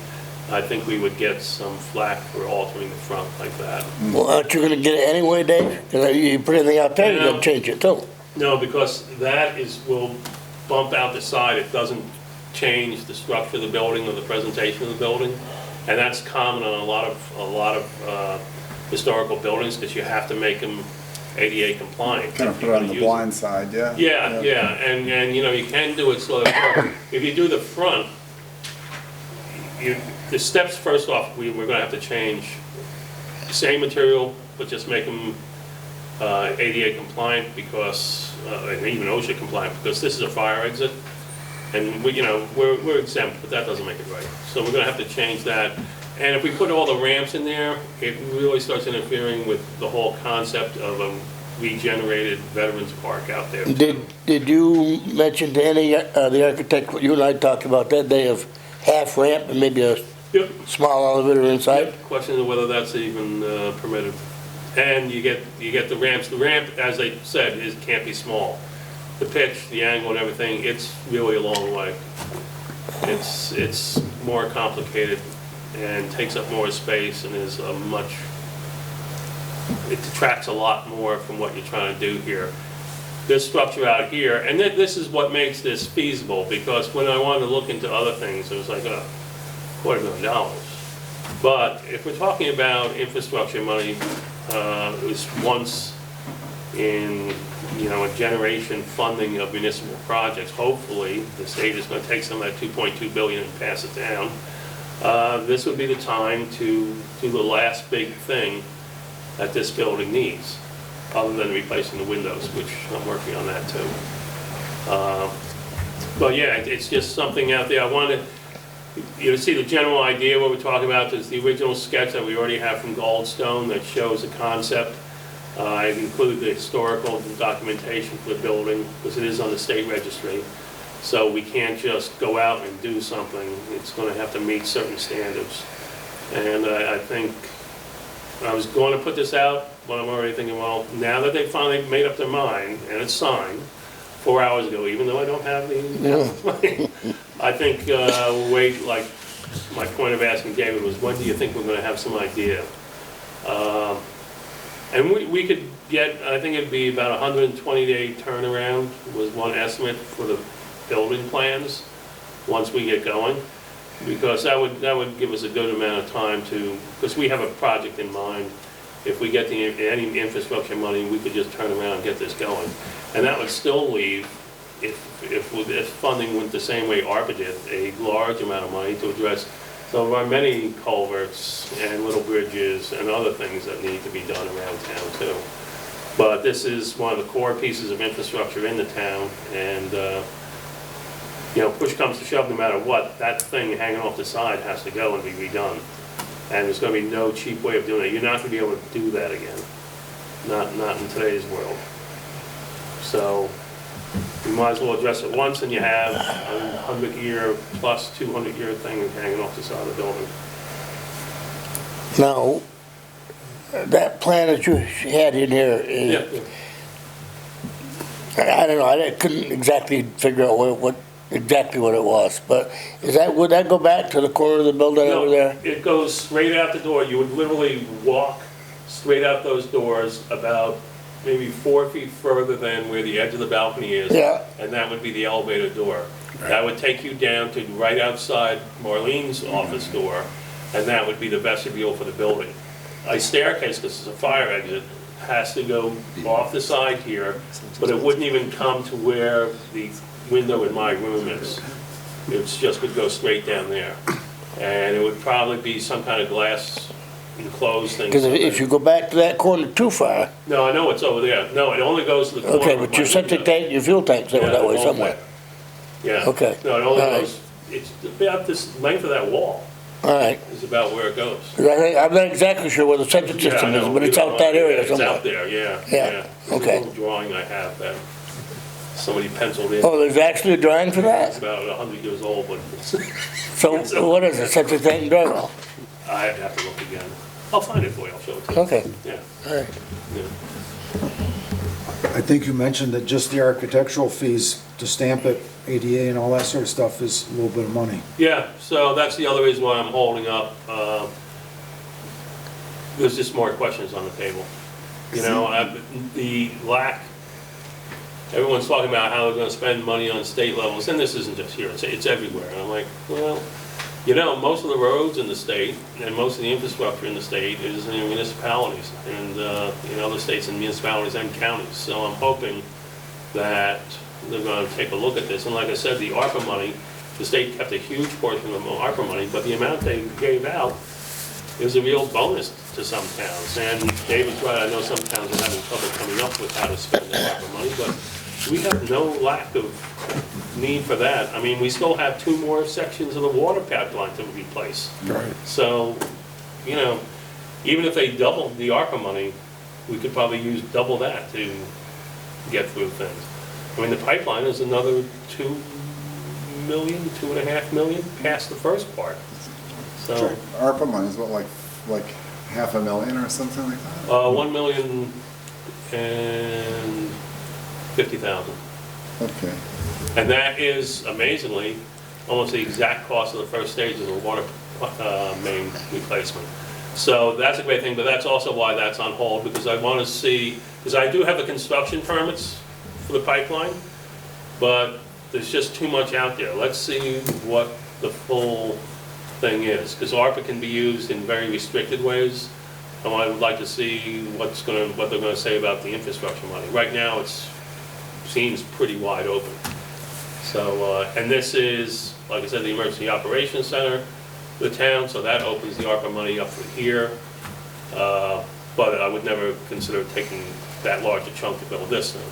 I think we would get some flack for altering the front like that. Well, aren't you gonna get it anyway, Dave? Because you put anything out there, you're No. gonna change it too. No, because that will bump out the side. It doesn't change the structure of the building or the presentation of the building. And that's common on a lot of historical buildings, because you have to make them ADA compliant. Kind of if put you're it on gonna the use blind side, yeah. Yeah, and you know, you can do it so that if you do the front, the steps, first off, we're gonna have to change the same material, but just make them ADA compliant, because, and even OSHA compliant, because this is a fire exit. And we're exempt, but that doesn't make it right. So we're gonna have to change that. And if we put all the ramps in there, it really starts interfering with the whole concept of a regenerated Veterans Park out there. Did you mention to any, the architect, what you and I talked about that day, of half ramp and maybe a Yep. small elevator inside? Question of whether that's even permitted. And you get the ramps. The ramp, as I said, can't be small. The pitch, the angle and everything, it's really a long way. It's more complicated and takes up more space and is a much, it detracts a lot more from what you're trying to do here. This structure out here, and this is what makes this feasible, because when I wanted to look into other things, it was like $250,000. But if we're talking about infrastructure money, it was once in, a generation funding of municipal projects. Hopefully, the state is going to take some of that $2.2 billion and pass it down. This would be the time to do the last big thing that this building needs, other than replacing the windows, which I'm working on that too. But yeah, it's just something out there. I wanted you to see the general idea what we're talking about. Is the original sketch that we already have from Goldstone that shows the concept. I include the historical documentation for the building because it is on the state registry. So we can't just go out and do something. It's going to have to meet certain standards. And I think I was going to put this out, but I'm already thinking, well, now that they finally made up their mind and it's signed 4 hours ago, even though I don't have the I think we'll wait, like my point of asking David was, when do you think we're going to have some idea? And we could get, I think it'd be about 120-day turnaround was one estimate for the building plans once we get going, because that would give us a good amount of time to, because we have a project in mind. If we get any infrastructure money, we could just turn around and get this going, and that would still leave, if funding went the same way ARPA did, a large amount of money to address some of our many culverts and little bridges and other things that need to be done around town too. But this is one of the core pieces of infrastructure in the town, and push comes to shove, no matter what, that thing hanging off the side has to go and be redone. And there's going to be no cheap way of doing it. You're not going to be able to do that again, not in today's world. So you might as well address it once, and you have a 100-year plus 200-year thing hanging off the side of the building. Now, that plan that you had in here, Yeah. I don't know, I couldn't exactly figure out what exactly what it was, but would that go back to the corner of the building over there? No, it goes straight out the door. You would literally walk straight out those doors about maybe 4 feet further than where the edge of the balcony is. Yeah. And that would be the elevator door. That would take you down to right outside Marlene's office door, and that would be the vestibule for the building. A staircase, because it's a fire exit, has to go off the side here, but it wouldn't even come to where the window in my room is. It just would go straight down there. And it would probably be some kind of glass enclosed thing. Because if you go back to that corner too far. No, I know it's over there. No, it only goes to the corner. Okay, but your septic tank, your fuel tank's over that way somewhere. Yeah. Okay. No, it only All right. goes, it's about this length of that wall All right. is about where it goes. 'Cause I'm not exactly sure where the septic Yeah, I system is, know. but it's out that area It's somewhere. out there, yeah. Yeah, There's okay. a little drawing I have that somebody penciled in. Oh, there's actually a drawing for It's that? about 100 years old, but So what is it, septic tank and drywall? I'd have to look again. I'll find it for you, I'll show it to you. Okay, Yeah, all right. yeah. I think you mentioned that just the architectural fees to stamp it, ADA and all that sort of stuff is a little bit of money. Yeah, so that's the other reason why I'm holding up. There's just more questions on the table. The lack, everyone's talking about how they're gonna spend money on state levels, and this isn't just here, it's everywhere. And I'm like, well, most of the roads in the state and most of the infrastructure in the state is in municipalities and, other states and municipalities and counties. So I'm hoping that they're gonna take a look at this. And like I said, the ARPA money, the state kept a huge portion of ARPA money, but the amount they gave out is a real bonus to some towns. And David's right, I know some towns are having trouble coming up with how to spend their ARPA money, but we have no lack of need for that. I mean, we still have 2 more sections of the water pipeline to replace. Right. So, even if they doubled the ARPA money, we could probably use double that to get through things. I mean, the pipeline is another 2 million, 2.5 million past the first part. So, ARPA money is what, like $500,000 or something like that? 1,050,000. Okay. And that is, amazingly, almost the exact cost of the first stage of the water main replacement. So that's a great thing, but that's also why that's on hold, because I want to see, because I do have the construction permits for the pipeline, but there's just too much out there. Let's see what the full thing is, because ARPA can be used in very restricted ways. And I would like to see what they're gonna say about the infrastructure money. Right now, seems pretty wide open. So, and this is, like I said, the Emergency Operations Center, the town, so that opens the ARPA money up for here. But I would never consider taking that large a chunk to build this thing.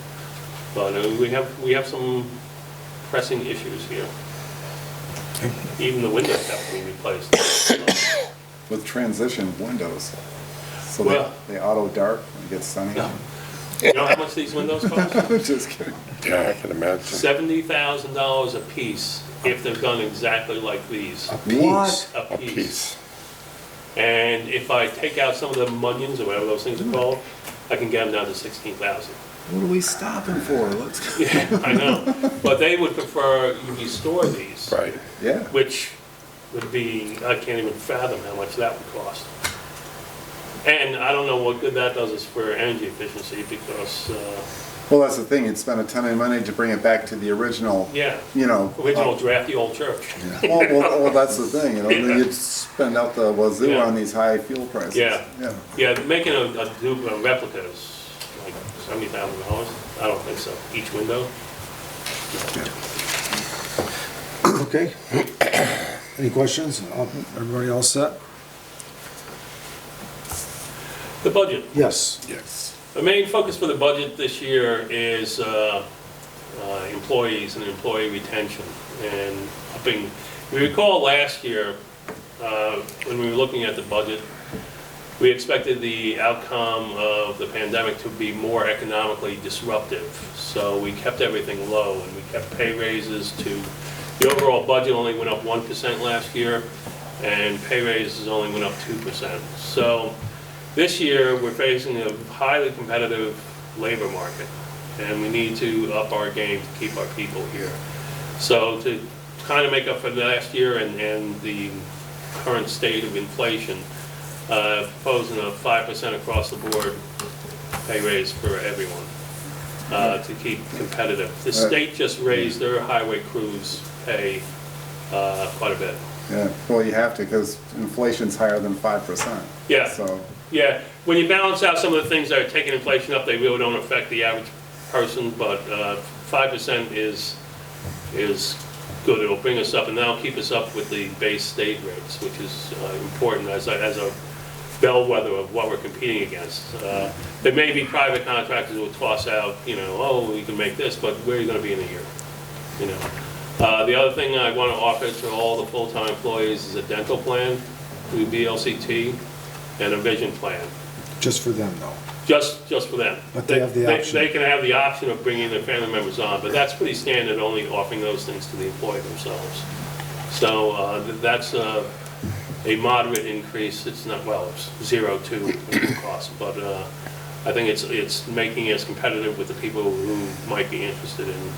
But we have some pressing issues here. Even the windows have to be replaced. With transition windows. So Well- they auto dark when it gets sunny. You know how much these windows cost? Just kidding. Yeah, I can imagine. $70,000 a piece if they're done exactly like these. What? A A piece. piece. And if I take out some of the munions or whatever those things are called, I can get them down to 16,000. What are we stopping for? Let's go. Yeah, I know. But they would prefer you restore these. Right. Yeah. Which would be, I can't even fathom how much that would cost. And I don't know what good that does is for energy efficiency, because, Well, that's the thing. You'd spend a ton of money to bring it back to the original, yeah, you know. original drafty old church. Well, that's the thing, you know. Yeah. You'd spend out the wazoo Yeah. on these high fuel prices. Yeah. Yeah. Yeah, making a replica is like $70,000. I don't think so. Each window. Okay. Any questions? Everybody all set? The budget. Yes. Yes. The main focus for the budget this year is employees and employee retention and upping. You recall last year, when we were looking at the budget, we expected the outcome of the pandemic to be more economically disruptive. So we kept everything low, and we kept pay raises to, the overall budget only went up 1% last year, and pay raises only went up 2%. So this year, we're facing a highly competitive labor market, and we need to up our game to keep our people here. So to kind of make up for last year and the current state of inflation, proposing a 5% across the board pay raise for everyone to keep competitive. The state just raised their highway crews' pay quite a bit. Yeah. Well, you have to, because inflation's higher than 5%. Yeah. So, Yeah, when you balance out some of the things that are taking inflation up, they really don't affect the average person, but 5% is good. It'll bring us up, and that'll keep us up with the base state rates, which is important as a bellwether of what we're competing against. There may be private contractors who will toss out, oh, we can make this, but where are you going to be in a year? The other thing I want to offer to all the full-time employees is a dental plan through BLCT and a vision plan. Just for them, though. Just for them. But they have the option. They can have the option of bringing their family members on, but that's pretty standard, only offering those things to the employee themselves. So that's a moderate increase. It's not, well, it's 0 to cost, but I think it's making us competitive with the people who might be interested in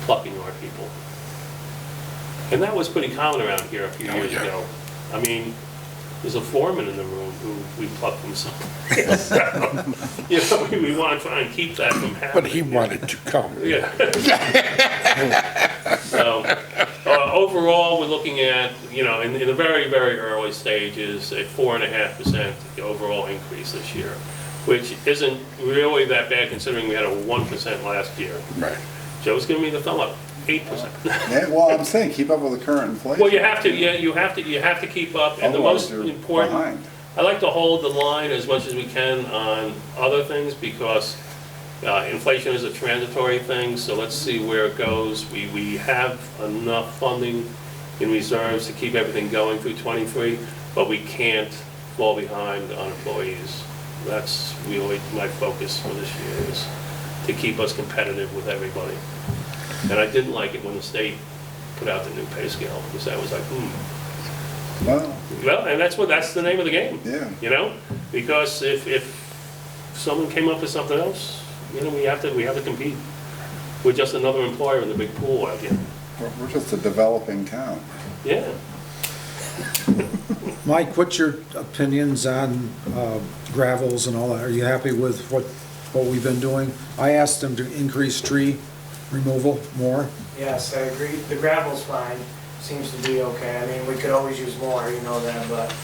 plucking our people. And that was pretty common around here a few years ago. I mean, there's a foreman in the room who we plucked from somewhere. So, we want to try and keep that from happening. But he wanted to come. Yeah. So, overall, we're looking at, in the very, very early stages, a 4.5% overall increase this year, which isn't really that bad considering we had a 1% last year. Right. Joe's giving me the thumb up. 8%. yeah, well, I'm saying keep up with the current inflation. Well, you have to, you have to keep up, and the Otherwise, most you're important, behind. I like to hold the line as much as we can on other things, because inflation is a transitory thing, so let's see where it goes. We have enough funding in reserves to keep everything going through '23, but we can't fall behind on employees. That's really my focus for this year, is to keep us competitive with everybody. And I didn't like it when the state put out the new pay scale, because I was like, Well, and that's the name of the game. Yeah. Because if someone came up with something else, we have to compete. We're just another employer in the big pool out here. We're just a developing town. Yeah. Mike, what's your opinions on gravels and all that? Are you happy with what we've been doing? I asked them to increase tree removal more. Yes, I agree. The gravel's fine, seems to be okay. I mean, we could always use more, you know that, but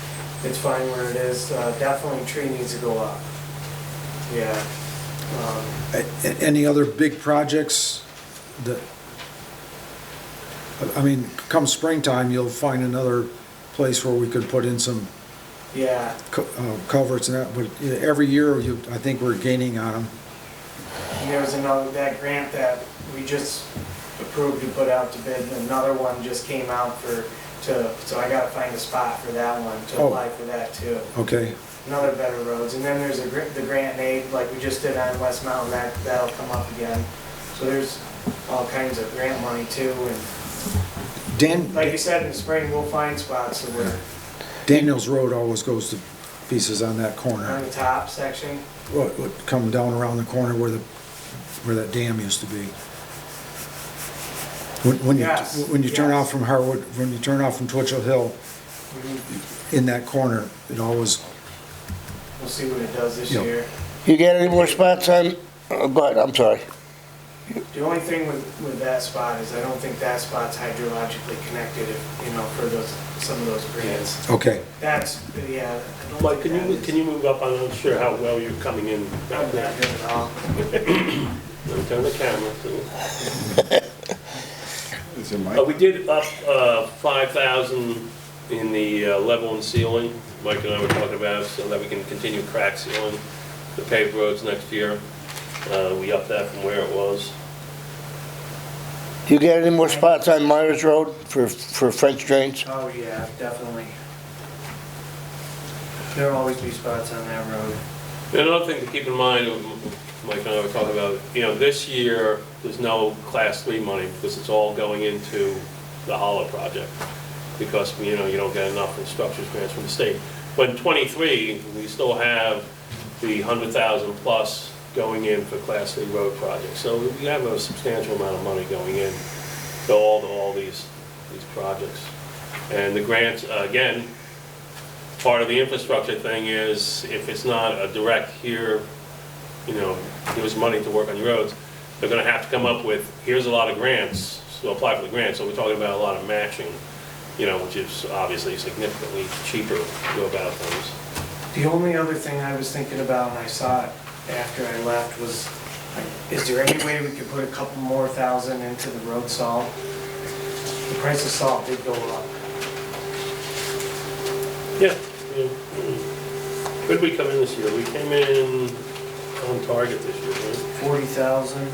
it's fine where it is. Definitely tree needs to go up. Yeah. Any other big projects that, I mean, come springtime, you'll find another place where we could put in some Yeah, culverts and that, but every year, I think we're gaining on them. and there was another, that grant that we just approved to put out to bid, another one just came out so I gotta find a spot for that one, to Oh. apply for that too. Okay, Another better roads, and then there's the grant and aid, like we just did on West Mountain, that'll come up again. So there's all kinds of grant money too, and Dan, like you said, in the spring, we'll find spots to where, Daniels Road always goes to pieces on that on corner. the top section. What come down around the corner where that dam used to be. Yes, When you turn yes. off from Harwood, when you turn off from Twitchell Hill, in that corner, it always, We'll see what it does this Yep. year. You got any more spots on, go ahead, I'm sorry. The only thing with that spot is I don't think that spot's hydrologically connected, for some of those grants. okay. That's, yeah. I don't Mike, think that is- can you move up? I'm not sure how well you're coming in back I'm there. not good at all. Let me turn the camera to. Is your mic? We did up 5,000 in the level and ceiling, Mike and I were talking about, so that we can continue crack sealing the paved roads next year. We upped that from where it was. You got any more spots on Myers Road for French drains? Oh, yeah, definitely. There'll always be spots on that road. And another thing to keep in mind, Mike and I were talking about, this year, there's no Class 3 money because it's all going into the Hollow project because, you don't get enough in structures grants from the state. But in '23, we still have the 100,000 plus going in for Class 3 road projects. So we have a substantial amount of money going in to all these projects. And the grants, again, part of the infrastructure thing is if it's not a direct here, here's money to work on your roads, they're gonna have to come up with, here's a lot of grants, so apply for the grants. So we're talking about a lot of matching, which is obviously significantly cheaper to go about things. The only other thing I was thinking about when I saw it after I left was, is there any way we could put a couple more thousand into the road salt? The price of salt did go up. Yeah. Where'd we come in this year? We came in on target this year, right? 40,000,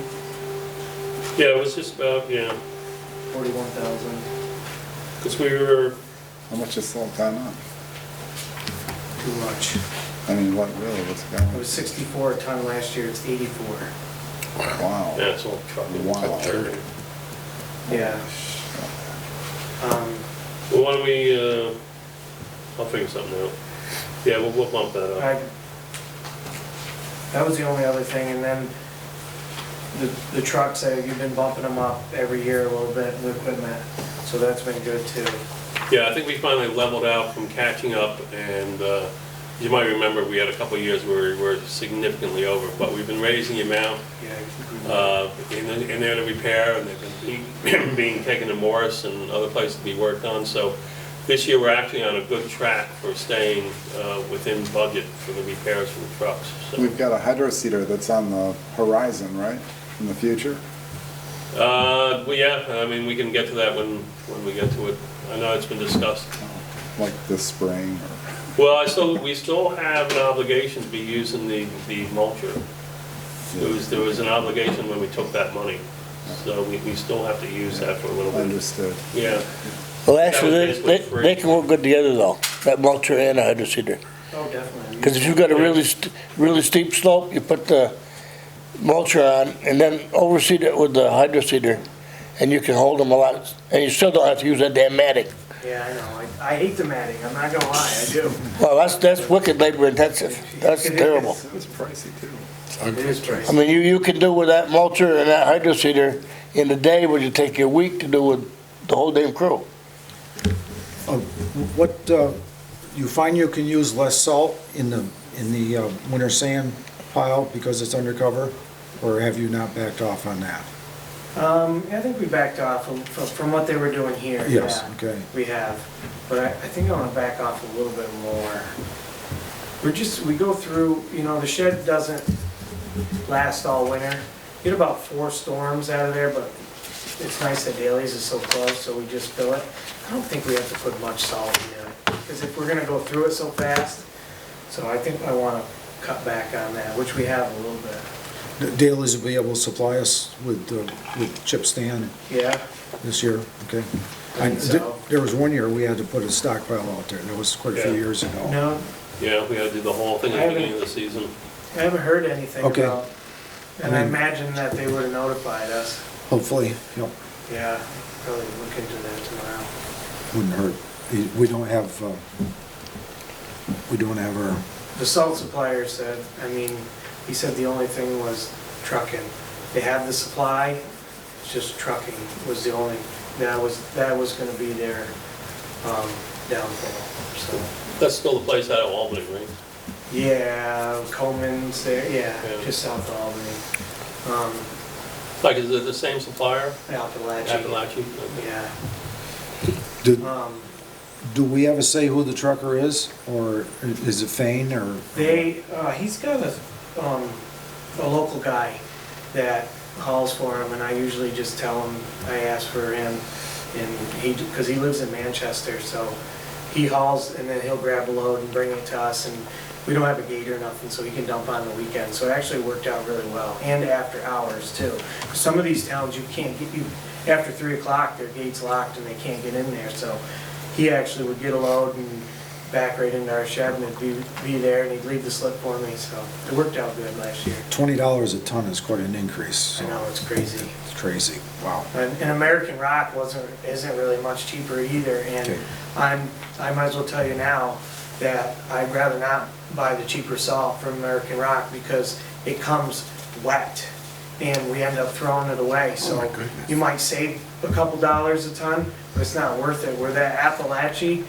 Yeah, it was just about, 41,000. because we were, How much is salt gone up? Too much. I mean, what really, what's It gone was 64 a ton last year, it's 84. up? Wow. yeah, it's all trucking. Wow. Yeah. Well, why don't we, I'll figure something out. Yeah, we'll bump that up. That was the only other thing, and then the trucks, you've been bumping them up every year a little bit, the equipment, so that's been good too. Yeah, I think we finally leveled out from catching up, and you might remember we had a couple of years where we were significantly over, but we've been raising the amount in there to repair, and they've been being taken to Morris and other places to be worked on. So this year, we're actually on a good track for staying within budget for the repairs for the trucks. So, We've got a hydro seeder that's on the horizon, right, in the future? well, yeah, I mean, we can get to that when we get to it. I know it's been discussed. Like this spring or? Well, we still have an obligation to be using the mulcher. There was an obligation when we took that money, so we still have to use that for a little bit. Understood. Yeah. Well, actually, That was basically free. they can work good together though, that mulcher and a hydro seeder. Oh, definitely. Because if you've got a really steep slope, you put the mulcher on and then overseed it with the hydro seeder, and you can hold them a lot, and you still don't have to use that damn matting. Yeah, I know, I hate the matting, I'm not gonna lie, I do. Well, that's wicked labor intensive. That's terrible. It's pricey too. It is pricey. I mean, you can do with that mulcher and that hydro seeder, in the day, would it take you a week to do with the whole damn crew? What, you find you can use less salt in the winter sand pile because it's undercover? Or have you not backed off on that? I think we backed off from what they were doing here. Yes, yeah, okay. We have, but I think I want to back off a little bit more. We go through, the shed doesn't last all winter. Get about 4 storms out of there, but it's nice that Daly's is so close, so we just fill it. I don't think we have to put much salt in it, because if we're gonna go through it so fast, so I think I want to cut back on that, which we have a little bit. Daly's will be able to supply us with chip stand Yeah, this year, okay? I think so. There was one year we had to put a stockpile out there, that was quite a few Yeah. years ago. No, Yeah, we gotta do the whole thing at the beginning of the season. I haven't heard anything Okay. about, and I I mean- imagine that they would have notified us. Hopefully, yep, Yeah, probably look into that tomorrow. wouldn't hurt. We don't have our, The salt supplier said, he said the only thing was trucking. They have the supply, it's just trucking was the only, that was gonna be their downfall, so. That's still the place out of Albany, right? Yeah, Coleman's there, yeah, Yeah. just south of Albany. Like, is it the same supplier? Appalachia. Appalachia? Okay. Yeah. do we have a say who the trucker is? Or is it Fane or? He's got a local guy that hauls for him, and I usually just tell him, I ask for him, and because he lives in Manchester, so he hauls, and then he'll grab a load and bring it to us, and we don't have a gate or nothing, so he can dump on the weekend, so it actually worked out really well, and after hours too. Some of these towns, after 3 o'clock, their gate's locked and they can't get in there, so he actually would get a load and back right into our shed, and it'd be there, and he'd leave the slip for me, so it worked out good last year. $20 a ton is quite an increase. So I know, it's crazy. It's crazy, wow. And American Rock isn't really much cheaper either, and Okay. I might as well tell you now that I'd rather not buy the cheaper salt from American Rock because it comes wet, and we end up throwing it away, so my goodness. you might save a couple dollars a ton, but it's not worth it. Where that Appalachia,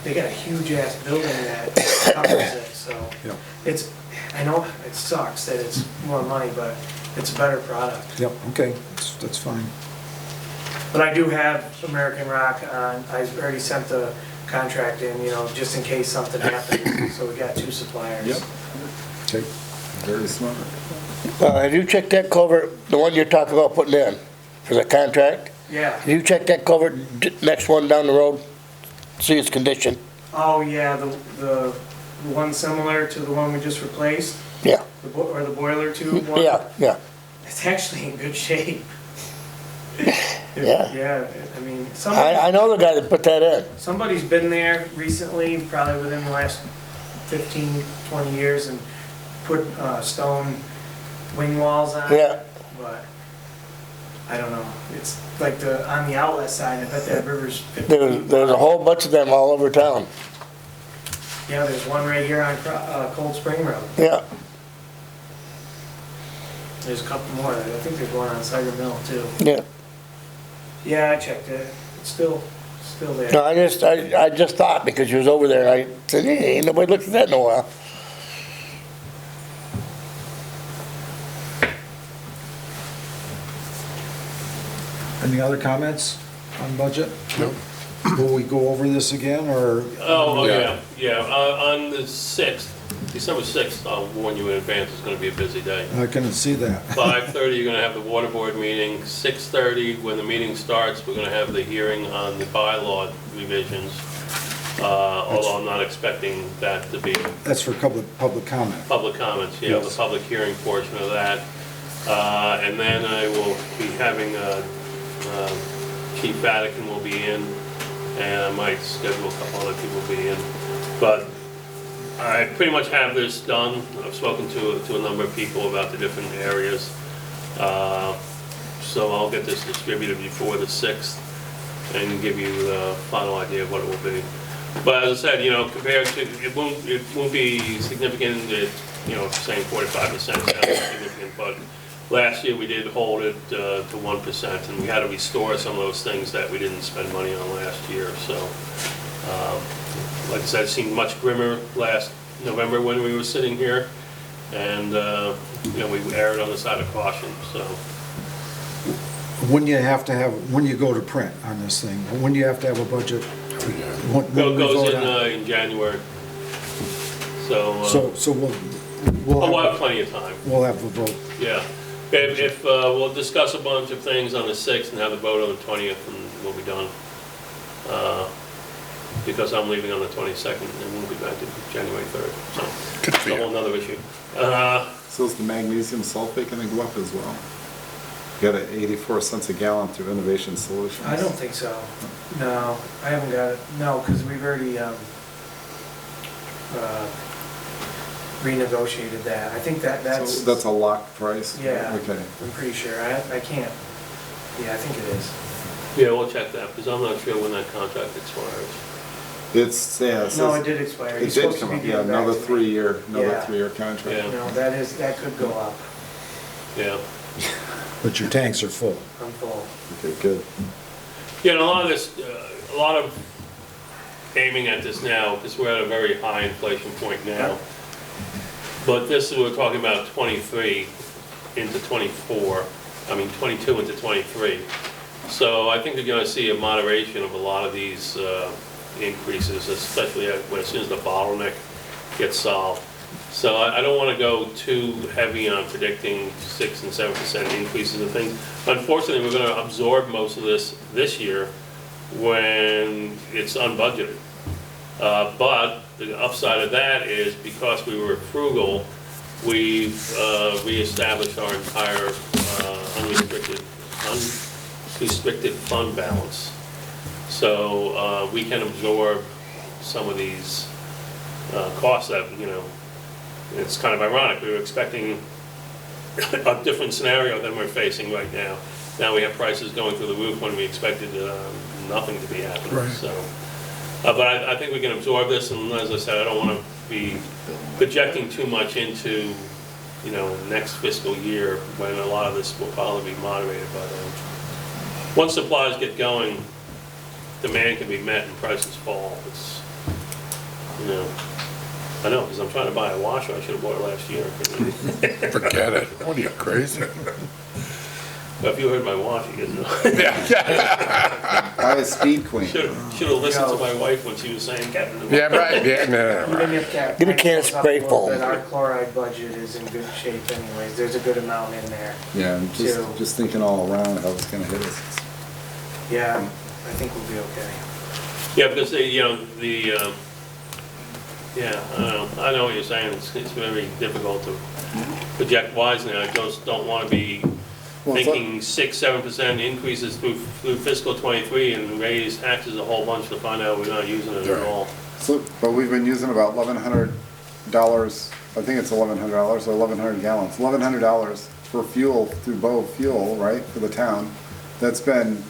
they got a huge ass building that covers it, so Yep. I know it sucks that it's more money, but it's a better product. Yep, okay, that's fine. But I do have American Rock on, I already sent the contract in, just in case something happens, so we got 2 suppliers. Yep. Okay. Very smart. Have you checked that culvert, the one you're talking about putting in for the contract? Yeah. Have you checked that culvert, next one down the road, see its condition? Oh, yeah, the one similar to the one we just replaced, Yeah, or the boiler tube one? yeah. It's actually in good shape. Yeah. Yeah, I know the guy that put that in. somebody's been there recently, probably within the last 15, 20 years, and put stone wing walls on it. Yeah. But, I don't know, it's like on the outlet side, I bet that river's 50 feet. There's a whole bunch of them all over town. Yeah, there's one right here on Cold Spring Road. Yeah. There's a couple more, I think there's one on Cider Mill too. Yeah. Yeah, I checked it, it's still there. No, I just thought because you was over there, I said, hey, ain't nobody looked at that in a while. Any other comments on budget? No. Will we go over this again, or? Yeah, on the 6th, December 6th, I'll warn you in advance, it's gonna be a busy day. I can see that. 5:30, you're gonna have the water board meeting. 6:30, when the meeting starts, we're gonna have the hearing on the bylaw revisions. Although I'm not expecting that to be That's for public comment. public comments, yeah, the Yes. public hearing portion of that. And then I will be having, Chief Vatican will be in, and I might schedule a couple other people to be in. But I pretty much have this done. I've spoken to a number of people about the different areas. So I'll get this distributed before the 6th and give you the final idea of what it will be. But as I said, compared to, it won't be significant, saying 45% sounds significant, but Last year, we did hold it to 1%, and we had to restore some of those things that we didn't spend money on last year, so, like I said, it seemed much grimmer last November when we were sitting here, and, we erred on the side of caution, so. When you go to print on this thing, when do you have to have a budget? When do we Goes vote on it? in January, so, So we'll we'll have have, plenty of time, we'll have a vote. yeah. If we'll discuss a bunch of things on the 6th and have the vote on the 20th, and we'll be done. Because I'm leaving on the 22nd, and we'll be back to January 3rd, so it's a whole nother issue. So is the magnesium sulfate gonna go up as well? You got it 84 cents a gallon through Innovation Solutions. I don't think so. No, I haven't got it. No, because we've already renegotiated that. I think that's. So that's a locked price? Yeah, Okay. I'm pretty sure. I can't. Yeah, I think it is. Yeah, we'll check that, because I'm not sure when that contract expires. It's, yeah. It No, says- it did expire. It He's did supposed to come be up, yeah, getting back another to me. Yeah. 3-year contract. Yeah. No, that could go up. Yeah. But your tanks are full. I'm full. Okay, good. Yeah, and a lot of this, a lot of aiming at this now, because we're at a very high inflation point now. But this, we're talking about 23 into 24, 22 into 23. So I think you're gonna see a moderation of a lot of these increases, especially as soon as the bottleneck gets solved. So I don't wanna go too heavy on predicting 6 and 7% increases and things. Unfortunately, we're gonna absorb most of this year when it's unbudgeted. But the upside of that is because we were frugal, we've reestablished our entire unrestricted fund balance. So we can absorb some of these costs that, it's kind of ironic. We were expecting a different scenario than we're facing right now. Now we have prices going through the roof when we expected nothing to be happening. Right. So, but I think we can absorb this, and as I said, I don't want to be projecting too much into, next fiscal year when a lot of this will probably be moderated by then. Once supplies get going, demand can be met and prices fall. It's, I know, because I'm trying to buy a washer. I should have bought it last year. Forget it. What are you, crazy? But if you heard my washer, you know. Buy a Speed Queen. Should have listened to my wife when she was saying, Captain. Yeah, right, yeah, no, Even if that. Get a can of goes up spray little bit, foam. Our chloride budget is in good shape anyways. There's a good amount in there. Yeah, I'm Two. just thinking all around how it's gonna hit us. Yeah, I think we'll be okay. Yeah, because yeah, I know what you're saying. It's very difficult to project wise now. I just don't want to be Well, it's thinking 6-7% increases through fiscal '23 and raise taxes a whole bunch to find out we're not using it at all. So, but we've been using about $1,100, I think it's $1,100 or 1,100 gallons, $1,100 for fuel through Bow Fuel, right, for the town. That's been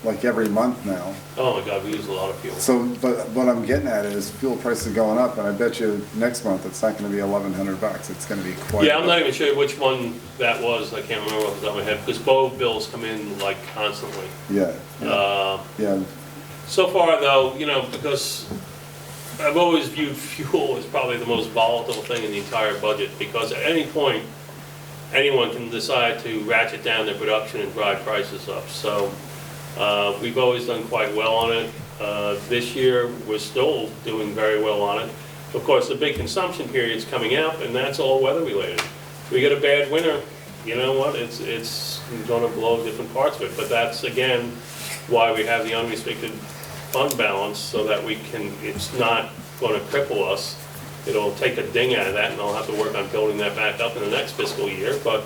like every month now. Oh my God, we use a lot of fuel. So, but what I'm getting at is fuel prices going up, and I bet you next month it's not gonna be $1,100, it's gonna be quite. Yeah, I'm not even sure which one that was. I can't remember off the top of my head, because both bills come in like constantly. Yeah, yeah, So far though, because I've always viewed fuel as probably the most volatile thing in the entire budget, because at any point, anyone can decide to ratchet down their production and drive prices up. So we've always done quite well on it. This year, we're still doing very well on it. Of course, the big consumption period's coming up, and that's all weather related. If we get a bad winter, you know what, it's gonna blow different parts of it. But that's, again, why we have the unrestricted fund balance, so that it's not gonna cripple us. It'll take a ding out of that, and I'll have to work on building that back up in the next fiscal year. But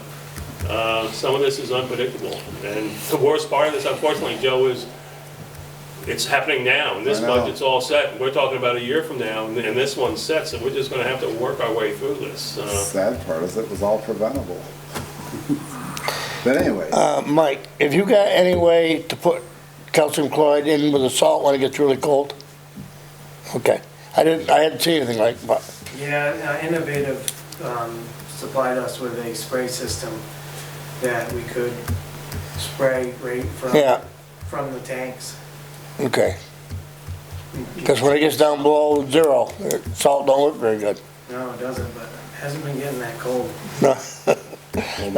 some of this is unpredictable. And the worst part of this, unfortunately, Joe, is it's happening now. And this I know. budget's all set. We're talking about a year from now, and this one's set, so we're just gonna have to work our way through this. sad part is it was all preventable. But anyway, Mike, have you got any way to put calcium chloride in with the salt when it gets really cold? Okay, I hadn't seen anything like, but, Yeah, Innovative supplied us with a spray system that we could spray right Yeah. from the tanks. Okay. Because when it gets down below 0, salt don't look very good. No, it doesn't, but it hasn't been getting that cold. No.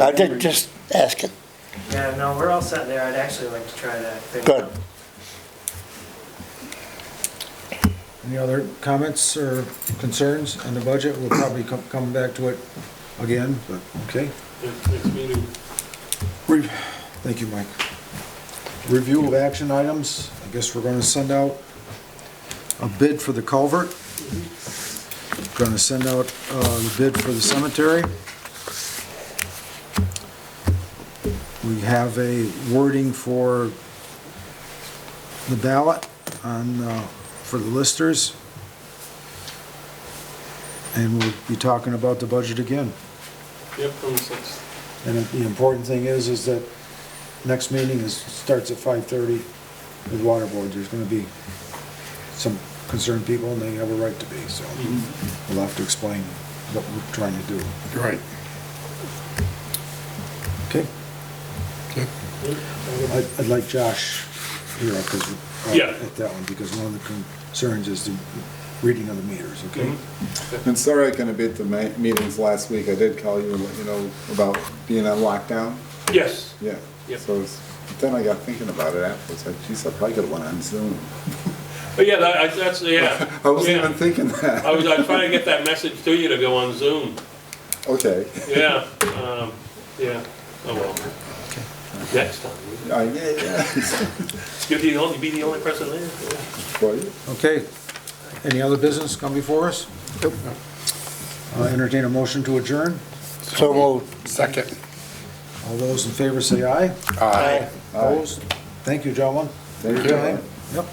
I just asking. Yeah, no, we're all set there. I'd actually like to try that thing. Good. Any other comments or concerns on the budget? We'll probably come back to it again, but, okay. Next meeting. Thank you, Mike. Review of action items. I guess we're gonna send out a bid for the culvert. Gonna send out the bid for the cemetery. We have a wording for the ballot on, for the listers. And we'll be talking about the budget again. Yep, on the 6th. And the important thing is that next meeting starts at 5:30 with water board. There's gonna be some concerned people and they have a right to be, so we'll have to explain what we're trying to do. Right. Okay? I'd like Josh here, because, Yeah. at that one, because one of the concerns is the reading of the meters, okay? And sorry I couldn't be at the meetings last week. I did call you and let you know about being on lockdown. Yes. Yeah. Yep. So but then I got thinking about it afterwards. Like, geez, I probably could have went on Zoom. But yeah, that's, yeah. I wasn't Yeah. even thinking that. I was trying to get that message to you to go on Zoom. Okay. Yeah, yeah, oh well. Next time. Yeah. You'll be the only person there. Yeah. For you. Okay, any other business come before us? Nope. Entertain a motion to adjourn. So moved. Second. All those in favor say aye. Aye. Opposed? Thank you, gentlemen. Thank you.